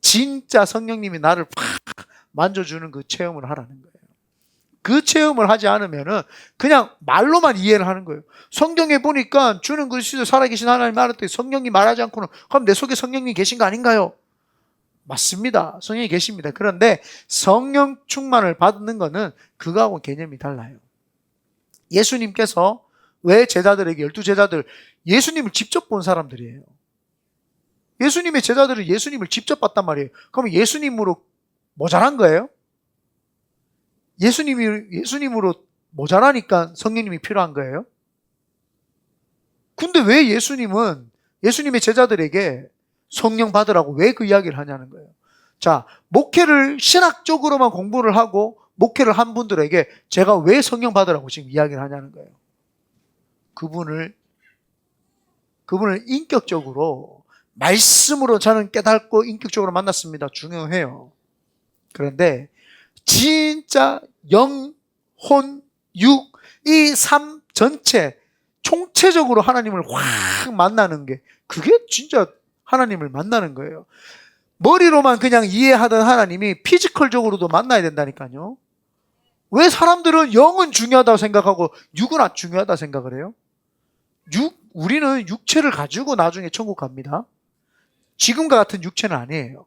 진짜 성령님이 나를 팍 만져주는 그 체험을 하라는 거예요. 그 체험을 하지 않으면은 그냥 말로만 이해를 하는 거예요. 성경에 보니까 주는 그리스도 살아계신 하나님 말했더니 성령이 말하지 않고는 그럼 내 속에 성령님이 계신 거 아닌가요? 맞습니다. 성령이 계십니다. 그런데 성령 충만을 받는 거는 그거하고 개념이 달라요. 예수님께서 왜 제자들에게 12제자들 예수님을 직접 본 사람들이에요. 예수님의 제자들은 예수님을 직접 봤단 말이에요. 그럼 예수님으로 모자란 거예요? 예수님으로 모자라니까 성령님이 필요한 거예요? 근데 왜 예수님의 제자들에게 성령 받으라고 왜 그 이야기를 하냐는 거예요. 자, 목회를 신학적으로만 공부를 하고 목회를 한 분들에게 제가 왜 성령 받으라고 지금 이야기를 하냐는 거예요. 그분을 인격적으로 말씀으로 저는 깨닫고 인격적으로 만났습니다. 중요해요. 그런데 진짜 영, 혼, 육, 이 삶 전체 총체적으로 하나님을 확 만나는 게 그게 진짜 하나님을 만나는 거예요. 머리로만 그냥 이해하던 하나님이 피지컬적으로도 만나야 된다니까요. 왜 사람들은 영은 중요하다고 생각하고 육은 안 중요하다고 생각을 해요? 우리는 육체를 가지고 나중에 천국 갑니다. 지금과 같은 육체는 아니에요.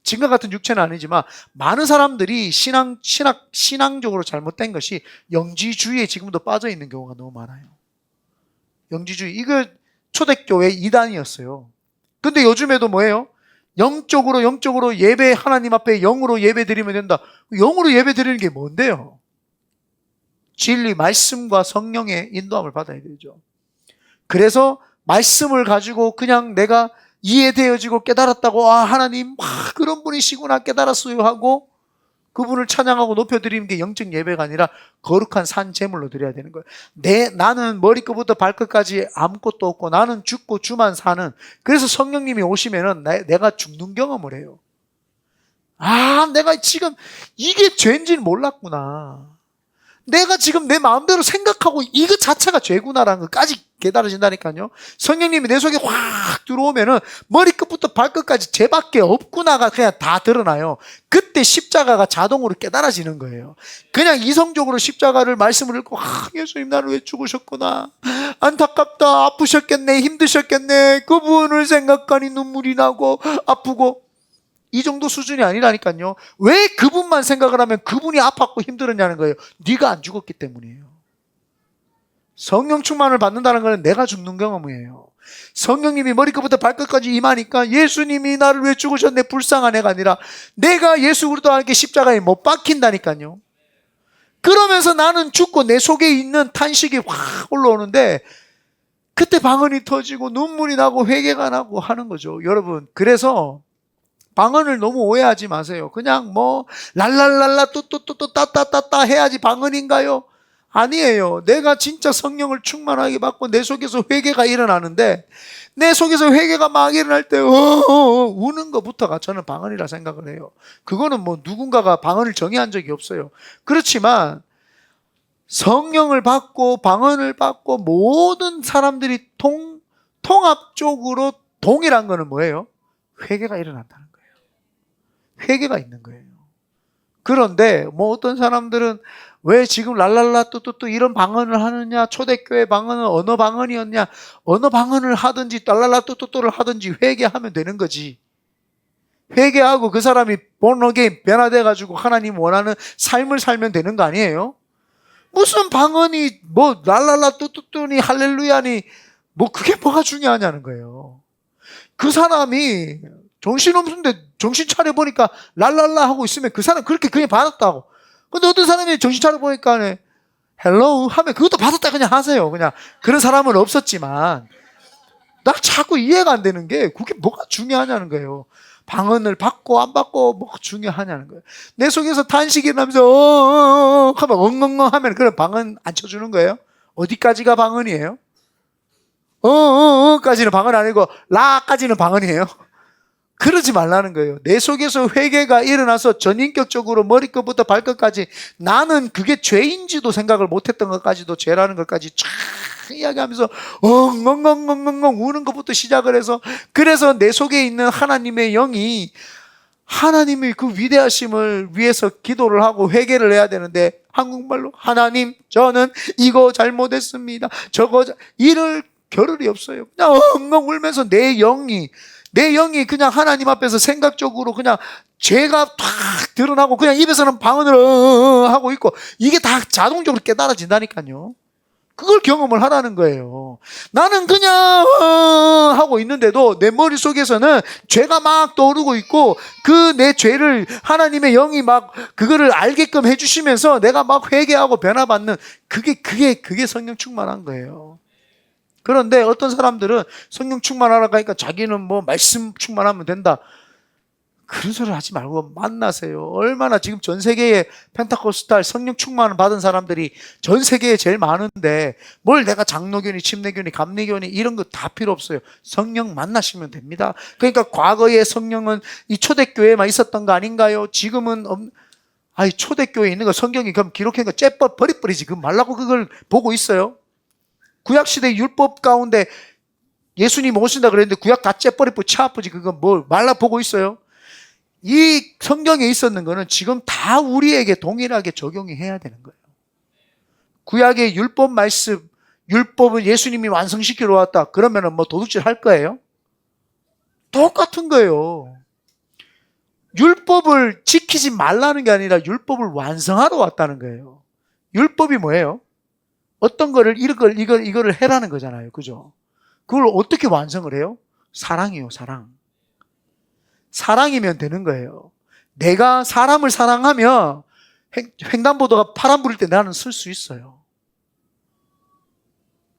지금과 같은 육체는 아니지만 많은 사람들이 신앙적으로 잘못된 것이 영지주의에 지금도 빠져 있는 경우가 너무 많아요. 영지주의. 이거 초대교회 이단이었어요. 근데 요즘에도 뭐예요? 영적으로 예배 하나님 앞에 영으로 예배 드리면 된다. 영으로 예배 드리는 게 뭔데요? 진리, 말씀과 성령의 인도함을 받아야 되죠. 그래서 말씀을 가지고 그냥 내가 이해되어지고 깨달았다고 하나님 그런 분이시구나 깨달았어요 하고 그분을 찬양하고 높여드리는 게 영적 예배가 아니라 거룩한 산 제물로 드려야 되는 거예요. 나는 머리끝부터 발끝까지 아무것도 없고 나는 죽고 주만 사는 그래서 성령님이 오시면은 내가 죽는 경험을 해요. 내가 지금 이게 죄인지는 몰랐구나. 내가 지금 내 마음대로 생각하고 이거 자체가 죄구나라는 것까지 깨달아진다니까요. 성령님이 내 속에 확 들어오면은 머리끝부터 발끝까지 죄밖에 없구나가 그냥 다 드러나요. 그때 십자가가 자동으로 깨달아지는 거예요. 그냥 이성적으로 십자가를 말씀을 읽고 예수님 나를 왜 죽으셨구나. 안타깝다. 아프셨겠네. 힘드셨겠네. 그분을 생각하니 눈물이 나고 아프고 이 정도 수준이 아니라니까요. 왜 그분만 생각을 하면 그분이 아팠고 힘들었냐는 거예요. 네가 안 죽었기 때문이에요. 성령 충만을 받는다는 것은 내가 죽는 경험이에요. 성령님이 머리끝부터 발끝까지 임하니까 예수님이 나를 왜 죽으셨네 불쌍한 애가 아니라 내가 예수 그리스도께 십자가에 못 박힌다니까요. 그러면서 나는 죽고 내 속에 있는 탄식이 확 올라오는데 그때 방언이 터지고 눈물이 나고 회개가 나고 하는 거죠. 여러분, 그래서 방언을 너무 오해하지 마세요. 그냥 랄랄랄라 뚜뚜뚜뚜 따따따따 해야지 방언인가요? 아니에요. 내가 진짜 성령을 충만하게 받고 내 속에서 회개가 일어나는데 내 속에서 회개가 막 일어날 때 우는 것부터가 저는 방언이라 생각을 해요. 그거는 누군가가 방언을 정의한 적이 없어요. 그렇지만 성령을 받고 방언을 받고 모든 사람들이 통합적으로 동일한 거는 뭐예요? 회개가 일어난다는 거예요. 회개가 있는 거예요. 그런데 어떤 사람들은 왜 지금 랄랄라 뚜뚜뚜 이런 방언을 하느냐, 초대교회 방언은 언어 방언이었냐, 언어 방언을 하든지 랄랄라 뚜뚜뚜를 하든지 회개하면 되는 거지. 회개하고 그 사람이 본어게인 변화돼가지고 하나님 원하는 삶을 살면 되는 거 아니에요? 무슨 방언이 뭐 랄랄라 뚜뚜뚜니 할렐루야니 뭐 그게 뭐가 중요하냐는 거예요. 그 사람이 정신없는데 정신 차려보니까 랄랄라 하고 있으면 그 사람 그렇게 그냥 받았다고. 근데 어떤 사람이 정신 차려보니까 헬로우 하면 그것도 받았다 그냥 하세요. 그냥 그런 사람은 없었지만 나 자꾸 이해가 안 되는 게 그게 뭐가 중요하냐는 거예요. 방언을 받고 안 받고 뭐가 중요하냐는 거예요. 내 속에서 탄식이 나면서 하면 엉엉엉 하면 그런 방언 안 쳐주는 거예요. 어디까지가 방언이에요? 까지는 방언 아니고 라까지는 방언이에요. 그러지 말라는 거예요. 내 속에서 회개가 일어나서 전인격적으로 머리끝부터 발끝까지 나는 그게 죄인지도 생각을 못했던 것까지도 죄라는 것까지 쫙 이야기하면서 엉엉엉엉엉 우는 것부터 시작을 해서 그래서 내 속에 있는 하나님의 영이 하나님의 그 위대하심을 위해서 기도를 하고 회개를 해야 되는데 한국말로 하나님 저는 이거 잘못했습니다. 저거 이럴 겨를이 없어요. 그냥 엉엉 울면서 내 영이 그냥 하나님 앞에서 생각적으로 그냥 죄가 탁 드러나고 그냥 입에서는 방언을 하고 있고 이게 다 자동적으로 깨달아진다니까요. 그걸 경험을 하라는 거예요. 나는 그냥 하고 있는데도 내 머릿속에서는 죄가 막 떠오르고 있고 그 내 죄를 하나님의 영이 막 그거를 알게끔 해주시면서 내가 막 회개하고 변화받는 그게 성령 충만한 거예요. 그런데 어떤 사람들은 성령 충만하라 하니까 자기는 뭐 말씀 충만하면 된다. 그런 소리 하지 말고 만나세요. 얼마나 지금 전 세계에 펜타코스탈 성령 충만을 받은 사람들이 전 세계에 제일 많은데 뭘 내가 장로교니 침례교니 감리교니 이런 거 다 필요 없어요. 성령 만나시면 됩니다. 그러니까 과거에 성령은 이 초대교회에만 있었던 거 아닌가요? 지금은 초대교회에 있는 거 성경이 그럼 기록한 거 째버 버리버리지. 그 말라고 그걸 보고 있어요. 구약시대 율법 가운데 예수님 오신다 그랬는데 구약 다 째버리고 차 아프지 그거 뭘 말라 보고 있어요. 이 성경에 있었는 거는 지금 다 우리에게 동일하게 적용이 해야 되는 거예요. 구약의 율법 말씀, 율법을 예수님이 완성시키러 왔다. 그러면은 뭐 도둑질 할 거예요? 똑같은 거예요. 율법을 지키지 말라는 게 아니라 율법을 완성하러 왔다는 거예요. 율법이 뭐예요? 어떤 거를 이거를 해라는 거잖아요. 그죠? 그걸 어떻게 완성을 해요? 사랑이요, 사랑. 사랑이면 되는 거예요. 내가 사람을 사랑하면 횡단보도가 파란 불일 때 나는 쓸 수 있어요.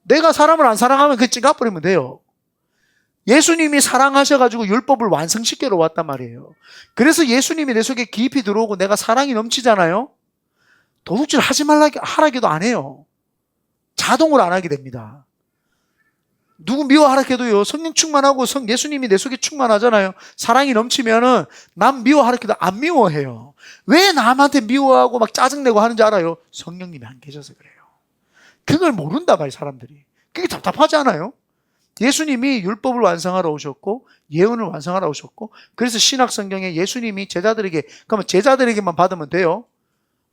내가 사람을 안 사랑하면 그냥 찡가버리면 돼요. 예수님이 사랑하셔가지고 율법을 완성시키러 왔단 말이에요. 그래서 예수님이 내 속에 깊이 들어오고 내가 사랑이 넘치잖아요. 도둑질 하지 하라기도 안 해요. 자동으로 안 하게 됩니다. 누구 미워하라 해도요, 성령 충만하고 예수님이 내 속에 충만하잖아요. 사랑이 넘치면은 남 미워하라 해도 안 미워해요. 왜 남한테 미워하고 막 짜증내고 하는지 알아요? 성령님이 안 계셔서 그래요. 그걸 모른다 말이에요, 사람들이. 그게 답답하지 않아요? 예수님이 율법을 완성하러 오셨고 예언을 완성하러 오셨고 그래서 신약 성경에 예수님이 제자들에게 그러면 제자들에게만 받으면 돼요?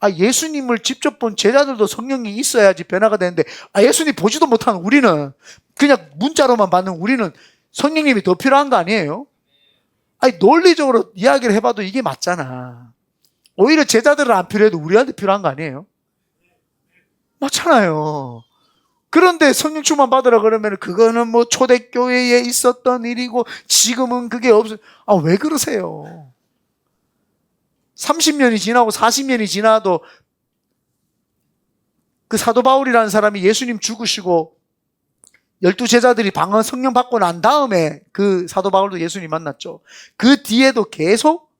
예수님을 직접 본 제자들도 성령이 있어야지 변화가 되는데 예수님 보지도 못한 우리는 그냥 문자로만 받는 우리는 성령님이 더 필요한 거 아니에요? 논리적으로 이야기를 해봐도 이게 맞잖아. 오히려 제자들은 안 필요해도 우리한테 필요한 거 아니에요? 맞잖아요. 그런데 성령 충만 받으라 그러면 그거는 뭐 초대교회에 있었던 일이고 지금은 그게 없어요. 왜 그러세요? 30년이 지나고 40년이 지나도 그 사도 바울이라는 사람이 예수님 죽으시고 12제자들이 방언 성령 받고 난 다음에 그 사도 바울도 예수님 만났죠. 그 뒤에도 계속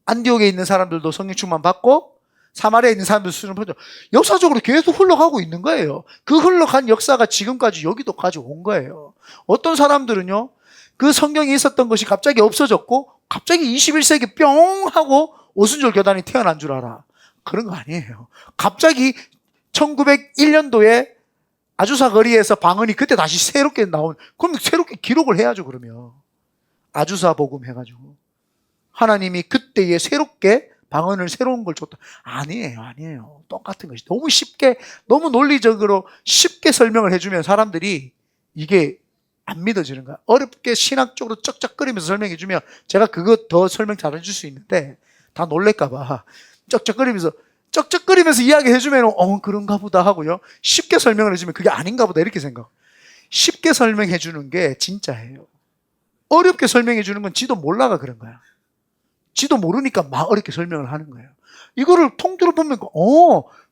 안디옥에 있는 사람들도 성령 충만 받고 사마리아에 있는 사람들도 수준 받죠. 역사적으로 계속 흘러가고 있는 거예요. 그 흘러간 역사가 지금까지 여기도까지 온 거예요. 어떤 사람들은요, 그 성경이 있었던 것이 갑자기 없어졌고 갑자기 21세기 뿅 하고 오순절 교단이 태어난 줄 알아. 그런 거 아니에요. 갑자기 1901년도에 아주사 거리에서 방언이 그때 다시 새롭게 나온, 그럼 새롭게 기록을 해야죠, 그러면. 아주사 복음 해가지고. 하나님이 그때에 새롭게 방언을 새로운 걸 줬다. 아니에요. 똑같은 것이. 너무 쉽게, 너무 논리적으로 쉽게 설명을 해주면 사람들이 이게 안 믿어지는 거야. 어렵게 신학적으로 쩍쩍거리면서 설명해주면 제가 그거 더 설명 잘해줄 수 있는데 다 놀랄까봐 쩍쩍거리면서 이야기해주면 그런가 보다 하고요. 쉽게 설명을 해주면 그게 아닌가 보다 이렇게 생각. 쉽게 설명해주는 게 진짜예요. 어렵게 설명해주는 건 지도 몰라가 그런 거야. 지도 모르니까 막 어렵게 설명을 하는 거예요. 이거를 통째로 보면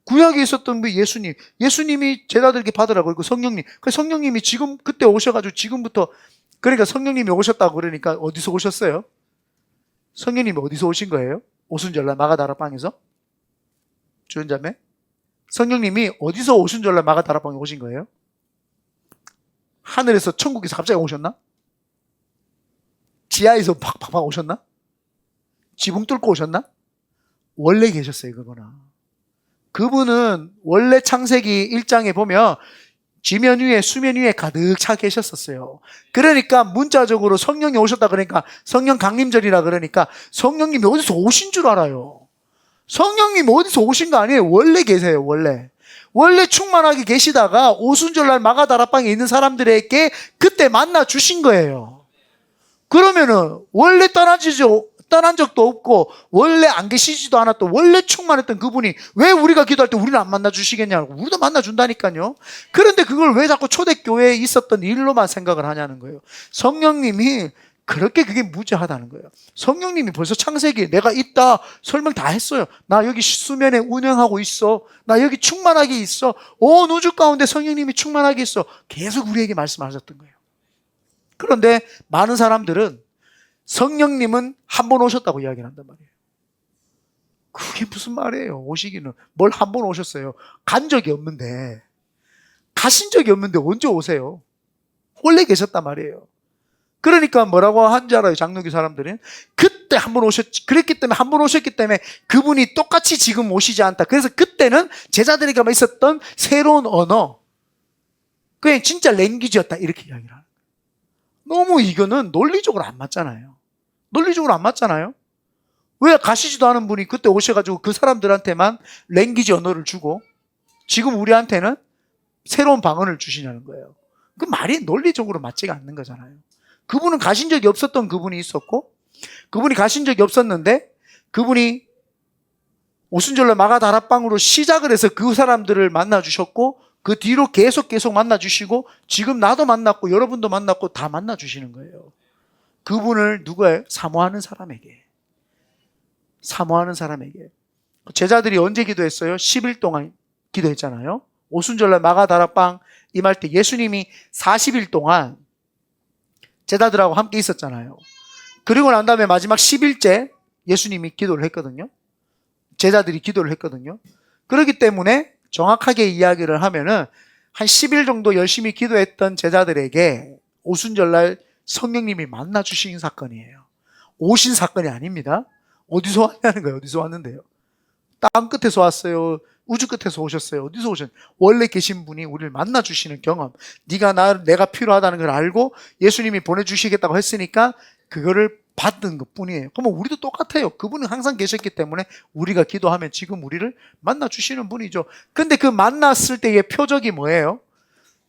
구약에 있었던 그 예수님이 제자들에게 받으라고 했고 성령님, 그 성령님이 지금 그때 오셔가지고 지금부터 그러니까 성령님이 오셨다고 그러니까 어디서 오셨어요? 성령님이 어디서 오신 거예요? 오순절날 마가다락방에서? 주연자매? 성령님이 어디서 오순절날 마가다락방에 오신 거예요? 하늘에서 천국에서 갑자기 오셨나? 지하에서 팍팍팍 오셨나? 지붕 뚫고 오셨나? 원래 계셨어요, 그거는. 그분은 원래 창세기 1장에 보면 지면 위에 수면 위에 가득 차 계셨었어요. 그러니까 문자적으로 성령이 오셨다 그러니까 성령 강림절이라 그러니까 성령님이 어디서 오신 줄 알아요. 성령님이 어디서 오신 거 아니에요. 원래 계세요. 원래 충만하게 계시다가 오순절날 마가다락방에 있는 사람들에게 그때 만나 주신 거예요. 그러면은 원래 떠난 적도 없고 원래 안 계시지도 않았던 원래 충만했던 그분이 왜 우리가 기도할 때 우리는 안 만나 주시겠냐고. 우리도 만나 준다니까요. 그런데 그걸 왜 자꾸 초대교회에 있었던 일로만 생각을 하냐는 거예요. 성령님이 그렇게 그게 무죄하다는 거예요. 성령님이 벌써 창세기에 내가 있다 설명 다 했어요. 나 여기 수면에 운행하고 있어. 나 여기 충만하게 있어. 온 우주 가운데 성령님이 충만하게 있어. 계속 우리에게 말씀하셨던 거예요. 그런데 많은 사람들은 성령님은 한 번 오셨다고 이야기를 한단 말이에요. 그게 무슨 말이에요? 오시기는. 뭘 한 번 오셨어요? 간 적이 없는데, 가신 적이 없는데 언제 오세요? 원래 계셨단 말이에요. 그러니까 뭐라고 한 줄 알아요? 장로교 사람들은 그때 한 번 오셨지. 그랬기 때문에 한 번 오셨기 때문에 그분이 똑같이 지금 오시지 않다. 그래서 그때는 제자들에게 있었던 새로운 언어, 그냥 진짜 랭귀지였다 이렇게 이야기를 하는 거예요. 너무 이거는 논리적으로 안 맞잖아요. 왜 가시지도 않은 분이 그때 오셔가지고 그 사람들한테만 랭귀지 언어를 주고 지금 우리한테는 새로운 방언을 주시냐는 거예요. 그 말이 논리적으로 맞지가 않는 거잖아요. 그분은 가신 적이 없었던 그분이 있었고, 그분이 가신 적이 없었는데 그분이 오순절날 마가다락방으로 시작을 해서 그 사람들을 만나주셨고 그 뒤로 계속 만나주시고 지금 나도 만났고 여러분도 만났고 다 만나주시는 거예요. 그분을 누구예요? 사모하는 사람에게. 제자들이 언제 기도했어요? 10일 동안 기도했잖아요. 오순절날 마가다락방 임할 때 예수님이 40일 동안 제자들하고 함께 있었잖아요. 그리고 난 다음에 마지막 10일째 예수님이 기도를 했거든요. 제자들이 기도를 했거든요. 그렇기 때문에 정확하게 이야기를 하면은 한 10일 정도 열심히 기도했던 제자들에게 오순절날 성령님이 만나 주신 사건이에요. 오신 사건이 아닙니다. 어디서 왔냐는 거예요. 어디서 왔는데요? 땅 끝에서 왔어요. 우주 끝에서 오셨어요. 어디서 오셨어요? 원래 계신 분이 우리를 만나 주시는 경험. 내가 필요하다는 걸 알고 예수님이 보내주시겠다고 했으니까 그거를 받는 것 뿐이에요. 그러면 우리도 똑같아요. 그분은 항상 계셨기 때문에 우리가 기도하면 지금 우리를 만나 주시는 분이죠. 근데 그 만났을 때의 표적이 뭐예요?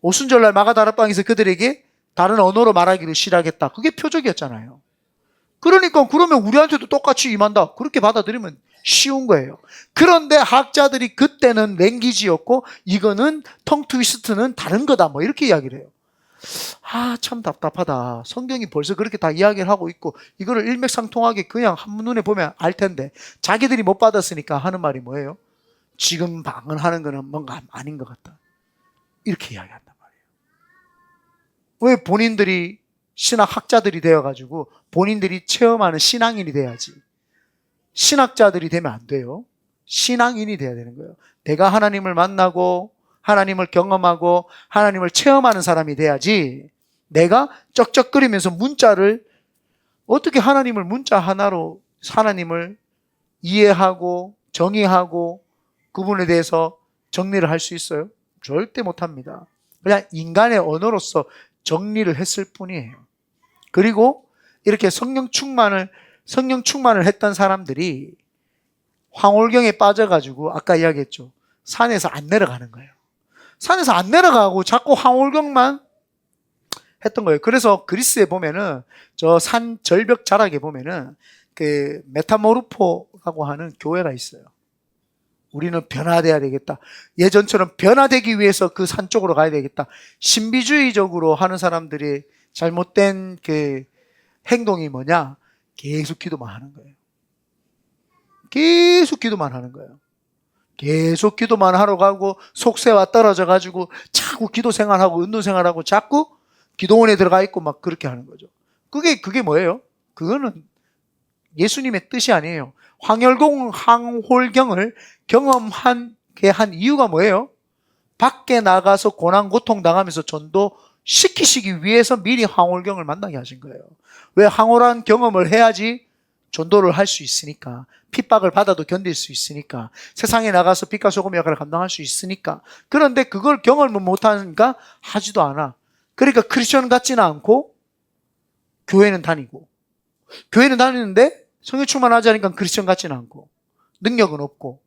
오순절날 마가다락방에서 그들에게 다른 언어로 말하기를 시작했다. 그게 표적이었잖아요. 그러니까 그러면 우리한테도 똑같이 임한다. 그렇게 받아들이면 쉬운 거예요. 그런데 학자들이 그때는 랭귀지였고 이거는 텅 트위스트는 다른 거다. 뭐 이렇게 이야기를 해요. 참 답답하다. 성경이 벌써 그렇게 다 이야기를 하고 있고 이거를 일맥상통하게 그냥 한눈에 보면 알 텐데 자기들이 못 받았으니까 하는 말이 뭐예요? 지금 방언하는 거는 뭔가 아닌 것 같다. 이렇게 이야기한단 말이에요. 왜 본인들이 신학학자들이 되어가지고 본인들이 체험하는 신앙인이 돼야지. 신학자들이 되면 안 돼요. 신앙인이 돼야 되는 거예요. 내가 하나님을 만나고 하나님을 경험하고 하나님을 체험하는 사람이 돼야지 내가 쩍쩍거리면서 문자를 어떻게 하나님을 문자 하나로 하나님을 이해하고 정의하고 그분에 대해서 정리를 할 수 있어요? 절대 못합니다. 그냥 인간의 언어로서 정리를 했을 뿐이에요. 그리고 이렇게 성령 충만을 했던 사람들이 황홀경에 빠져가지고 아까 이야기했죠. 산에서 안 내려가는 거예요. 산에서 안 내려가고 자꾸 황홀경만 했던 거예요. 그래서 그리스에 보면은 저 산 절벽 자락에 보면은 그 메타모르포라고 하는 교회가 있어요. 우리는 변화돼야 되겠다. 예전처럼 변화되기 위해서 그 산 쪽으로 가야 되겠다. 신비주의적으로 하는 사람들이 잘못된 그 행동이 뭐냐? 계속 기도만 하는 거예요. 계속 기도만 하는 거예요. 계속 기도만 하러 가고 속세와 떨어져 가지고 자꾸 기도 생활하고 운동 생활하고 자꾸 기도원에 들어가 있고 막 그렇게 하는 거죠. 그게 뭐예요? 그거는 예수님의 뜻이 아니에요. 황홀경을 경험한 게 한 이유가 뭐예요? 밖에 나가서 고난 고통 당하면서 전도 시키시기 위해서 미리 황홀경을 만나게 하신 거예요. 왜? 황홀한 경험을 해야지 전도를 할 수 있으니까, 핍박을 받아도 견딜 수 있으니까, 세상에 나가서 빛과 소금 역할을 감당할 수 있으니까. 그런데 그걸 경험을 못하니까 하지도 않아. 그러니까 크리스천 같지는 않고 교회는 다니고, 교회는 다니는데 성령 충만하지 않으니까 크리스천 같지는 않고 능력은 없고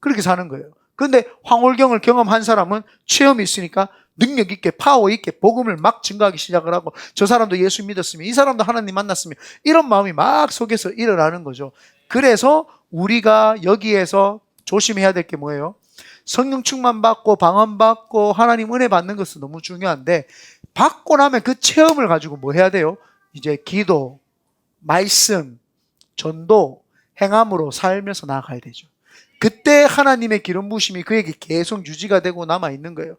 그렇게 사는 거예요. 그런데 황홀경을 경험한 사람은 체험이 있으니까 능력 있게 파워 있게 복음을 막 증거하기 시작을 하고, 저 사람도 예수 믿었으면, 이 사람도 하나님 만났으면, 이런 마음이 막 속에서 일어나는 거죠. 그래서 우리가 여기에서 조심해야 될 게 뭐예요? 성령 충만 받고 방언 받고 하나님 은혜 받는 것은 너무 중요한데, 받고 나면 그 체험을 가지고 뭐 해야 돼요? 이제 기도, 말씀, 전도, 행함으로 살면서 나아가야 되죠. 그때 하나님의 기름 부으심이 그에게 계속 유지가 되고 남아 있는 거예요.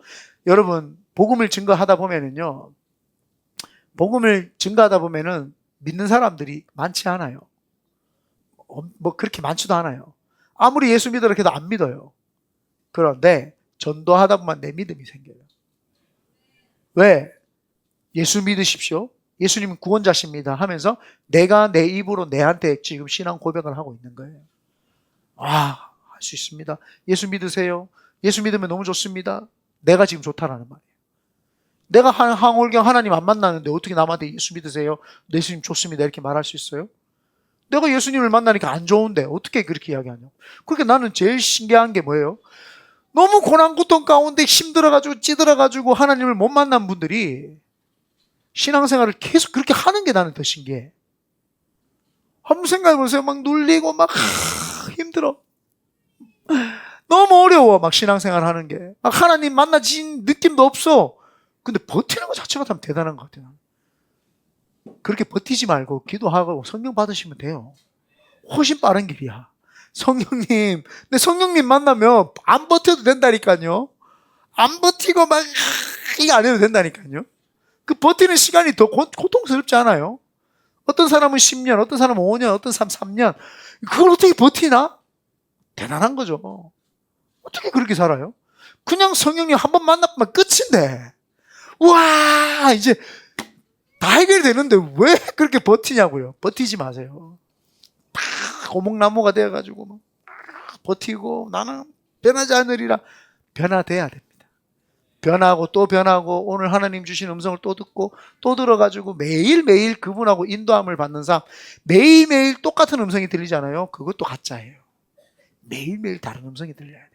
여러분, 복음을 증거하다 보면은요, 복음을 증거하다 보면은 믿는 사람들이 많지 않아요. 뭐 그렇게 많지도 않아요. 아무리 예수 믿으라 해도 안 믿어요. 그런데 전도하다 보면 내 믿음이 생겨요. 왜? 예수 믿으십시오. 예수님은 구원자십니다 하면서 내가 내 입으로 내한테 지금 신앙 고백을 하고 있는 거예요. 할 수 있습니다. 예수 믿으세요. 예수 믿으면 너무 좋습니다. 내가 지금 좋다라는 말이에요. 내가 황홀경 하나님 안 만나는데 어떻게 남한테 예수 믿으세요? 예수님 좋습니다 이렇게 말할 수 있어요? 내가 예수님을 만나니까 안 좋은데 어떻게 그렇게 이야기하냐고. 그러니까 나는 제일 신기한 게 뭐예요? 너무 고난 고통 가운데 힘들어가지고 찌들어가지고 하나님을 못 만난 분들이 신앙생활을 계속 그렇게 하는 게 나는 더 신기해. 한번 생각해 보세요. 막 눌리고 막 힘들어. 너무 어려워. 막 신앙생활 하는 게. 막 하나님 만나진 느낌도 없어. 근데 버티는 것 자체가 참 대단한 것 같아요. 그렇게 버티지 말고 기도하고 성령 받으시면 돼요. 훨씬 빠른 길이야. 성령님, 근데 성령님 만나면 안 버텨도 된다니까요. 안 버티고 막 이거 안 해도 된다니까요. 그 버티는 시간이 더 고통스럽지 않아요? 어떤 사람은 10년, 어떤 사람은 5년, 어떤 사람은 3년. 그걸 어떻게 버티나? 대단한 거죠. 어떻게 그렇게 살아요? 그냥 성령님 한 번 만나면 끝인데. 와, 이제 다 해결되는데 왜 그렇게 버티냐고요. 버티지 마세요. 막 오목나무가 되어가지고 막 버티고 나는 변하지 않으리라. 변화돼야 됩니다. 변하고 또 변하고 오늘 하나님 주신 음성을 또 듣고 또 들어가지고 매일매일 그분하고 인도함을 받는 삶. 매일매일 똑같은 음성이 들리잖아요. 그것도 가짜예요. 매일매일 다른 음성이 들려야 돼요.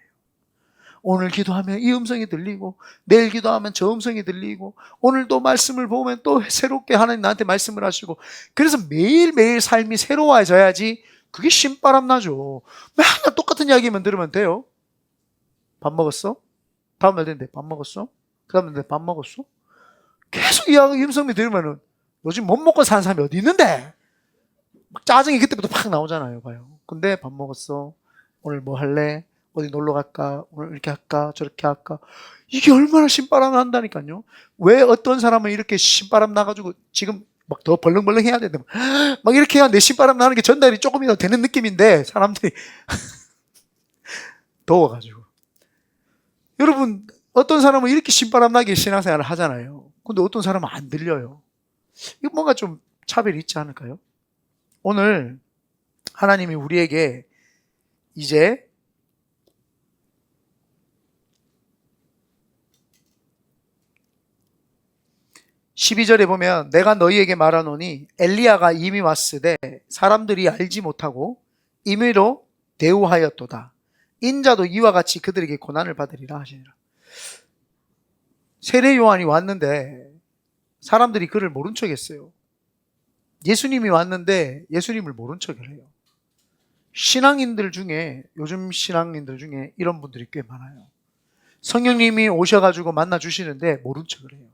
오늘 기도하면 이 음성이 들리고 내일 기도하면 저 음성이 들리고 오늘도 말씀을 보면 또 새롭게 하나님 나한테 말씀을 하시고, 그래서 매일매일 삶이 새로워져야지. 그게 신바람 나죠. 맨날 똑같은 이야기만 들으면 돼요. 밥 먹었어? 다음 날 됐는데 밥 먹었어? 그 다음 날 밥 먹었어? 계속 이 음성이 들으면은 요즘 못 먹고 사는 사람이 어디 있는데? 막 짜증이 그때부터 팍 나오잖아요. 봐요. 근데 밥 먹었어? 오늘 뭐 할래? 어디 놀러 갈까? 오늘 이렇게 할까? 저렇게 할까? 이게 얼마나 신바람 난다니까요. 왜 어떤 사람은 이렇게 신바람 나가지고 지금 막 더 벌렁벌렁 해야 된다. 막 이렇게 해야 내 신바람 나는 게 전달이 조금이라도 되는 느낌인데 사람들이 더워가지고. 여러분, 어떤 사람은 이렇게 신바람 나게 신앙생활을 하잖아요. 근데 어떤 사람은 안 들려요. 이거 뭔가 좀 차별이 있지 않을까요? 오늘 하나님이 우리에게 이제 12절에 보면 내가 너희에게 말하노니 엘리야가 이미 왔으되 사람들이 알지 못하고 임의로 대우하였도다. 인자도 이와 같이 그들에게 고난을 받으리라 하시니라. 세례 요한이 왔는데 사람들이 그를 모른 척 했어요. 예수님이 왔는데 예수님을 모른 척을 해요. 신앙인들 중에, 요즘 신앙인들 중에 이런 분들이 꽤 많아요. 성령님이 오셔가지고 만나 주시는데 모른 척을 해요.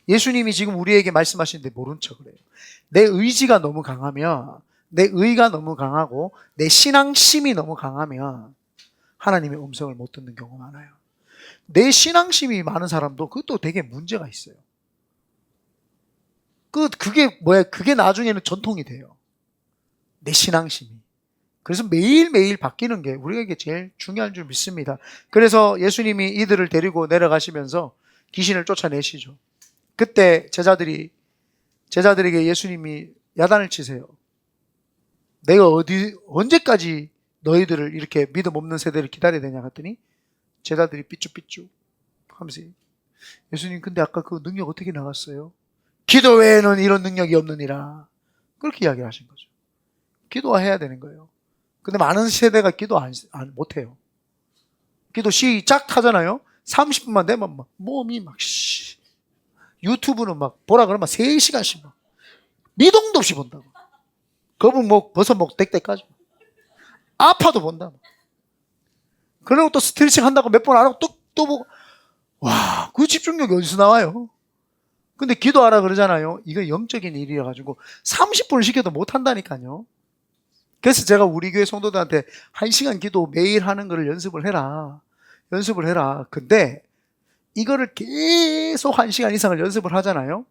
예수님이 지금 우리에게 말씀하시는데 모른 척을 해요. 내 의지가 너무 강하면, 내 의가 너무 강하고 내 신앙심이 너무 강하면 하나님의 음성을 못 듣는 경우가 많아요. 내 신앙심이 많은 사람도 그것도 되게 문제가 있어요. 그게 뭐야? 그게 나중에는 전통이 돼요. 내 신앙심이. 그래서 매일매일 바뀌는 게 우리에게 제일 중요한 줄 믿습니다. 그래서 예수님이 이들을 데리고 내려가시면서 귀신을 쫓아내시죠. 그때 제자들에게 예수님이 야단을 치세요. 내가 언제까지 너희들을 이렇게 믿음 없는 세대를 기다려야 되냐 했더니 제자들이 삐쭉삐쭉 하면서 예수님 근데 아까 그 능력 어떻게 나갔어요? 기도 외에는 이런 능력이 없느니라. 그렇게 이야기를 하신 거죠. 기도해야 되는 거예요. 근데 많은 세대가 기도 못해요. 기도 시작 하잖아요. 30분만 되면 막 몸이 막 유튜브는 막 보라 그러면 3시간씩 막 미동도 없이 본다고. 거북목, 버섯목, 댁댁까지. 아파도 본다. 그리고 또 스트레칭 한다고 몇 번 안 하고 또 보고. 와, 그 집중력이 어디서 나와요? 근데 기도하라 그러잖아요. 이거 영적인 일이라 가지고 30분을 시켜도 못 한다니까요. 그래서 제가 우리 교회 성도들한테 1시간 기도 매일 하는 거를 연습을 해라. 근데 이거를 계속 1시간 이상을 연습을 하잖아요.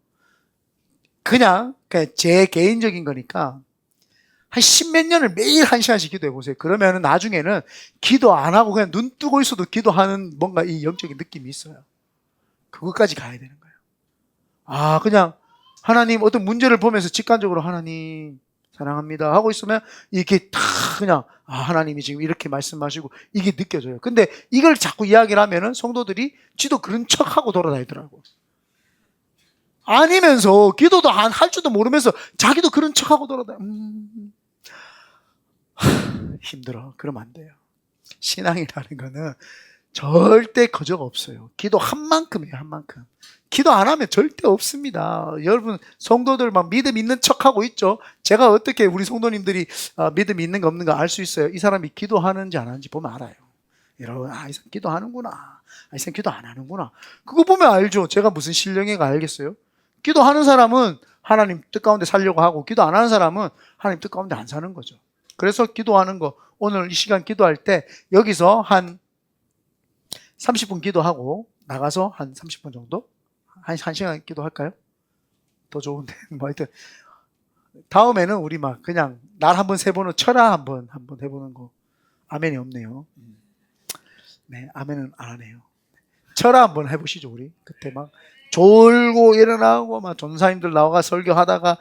그냥 제 개인적인 거니까 한 10몇 년을 매일 1시간씩 기도해 보세요. 그러면 나중에는 기도 안 하고 그냥 눈 뜨고 있어도 기도하는 뭔가 이 영적인 느낌이 있어요. 그것까지 가야 되는 거예요. 아, 그냥 하나님 어떤 문제를 보면서 직관적으로 하나님 사랑합니다 하고 있으면 이렇게 다 그냥 하나님이 지금 이렇게 말씀하시고 이게 느껴져요. 근데 이걸 자꾸 이야기를 하면은 성도들이 지도 그런 척하고 돌아다니더라고. 아니면서 기도도 안 할 줄도 모르면서 자기도 그런 척하고 돌아다녀. 힘들어. 그러면 안 돼요. 신앙이라는 거는 절대 거저가 없어요. 기도 한 만큼이에요. 한 만큼. 기도 안 하면 절대 없습니다. 여러분 성도들 막 믿음 있는 척하고 있죠. 제가 어떻게 우리 성도님들이 믿음 있는 거 없는 거 알 수 있어요. 이 사람이 기도하는지 안 하는지 보면 알아요. 여러분 이 사람 기도하는구나. 이 사람 기도 안 하는구나. 그거 보면 알죠. 제가 무슨 신령해가 알겠어요. 기도하는 사람은 하나님 뜻 가운데 살려고 하고 기도 안 하는 사람은 하나님 뜻 가운데 안 사는 거죠. 그래서 기도하는 거 오늘 이 시간 기도할 때 여기서 한 30분 기도하고 나가서 한 30분 정도? 한 시간 기도할까요? 더 좋은데. 뭐 하여튼 다음에는 우리 막 그냥 날 한번 세보는 철야 한번 해보는 거. 아멘이 없네요. 네, 아멘은 안 하네요. 철야 한번 해보시죠, 우리. 그때 막 졸고 일어나고 막 전사님들 나와가 설교하다가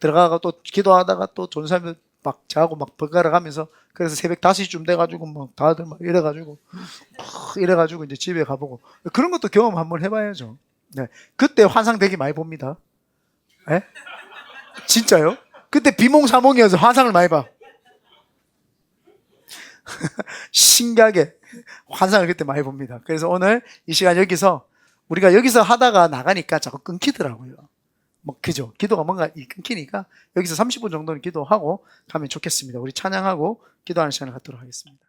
들어가가 또 기도하다가 또 전사님들 막 자고 막 번갈아 가면서 그래서 새벽 5시쯤 돼가지고 막 다들 막 이래가지고 이제 집에 가보고 그런 것도 경험 한번 해봐야죠. 네, 그때 환상 되게 많이 봅니다. 네? 진짜요? 그때 비몽사몽이어서 환상을 많이 봐. 신기하게 환상을 그때 많이 봅니다. 그래서 오늘 이 시간 여기서 우리가 여기서 하다가 나가니까 자꾸 끊기더라고요. 뭐 그죠? 기도가 뭔가 끊기니까 여기서 30분 정도는 기도하고 가면 좋겠습니다. 우리 찬양하고 기도하는 시간을 갖도록 하겠습니다.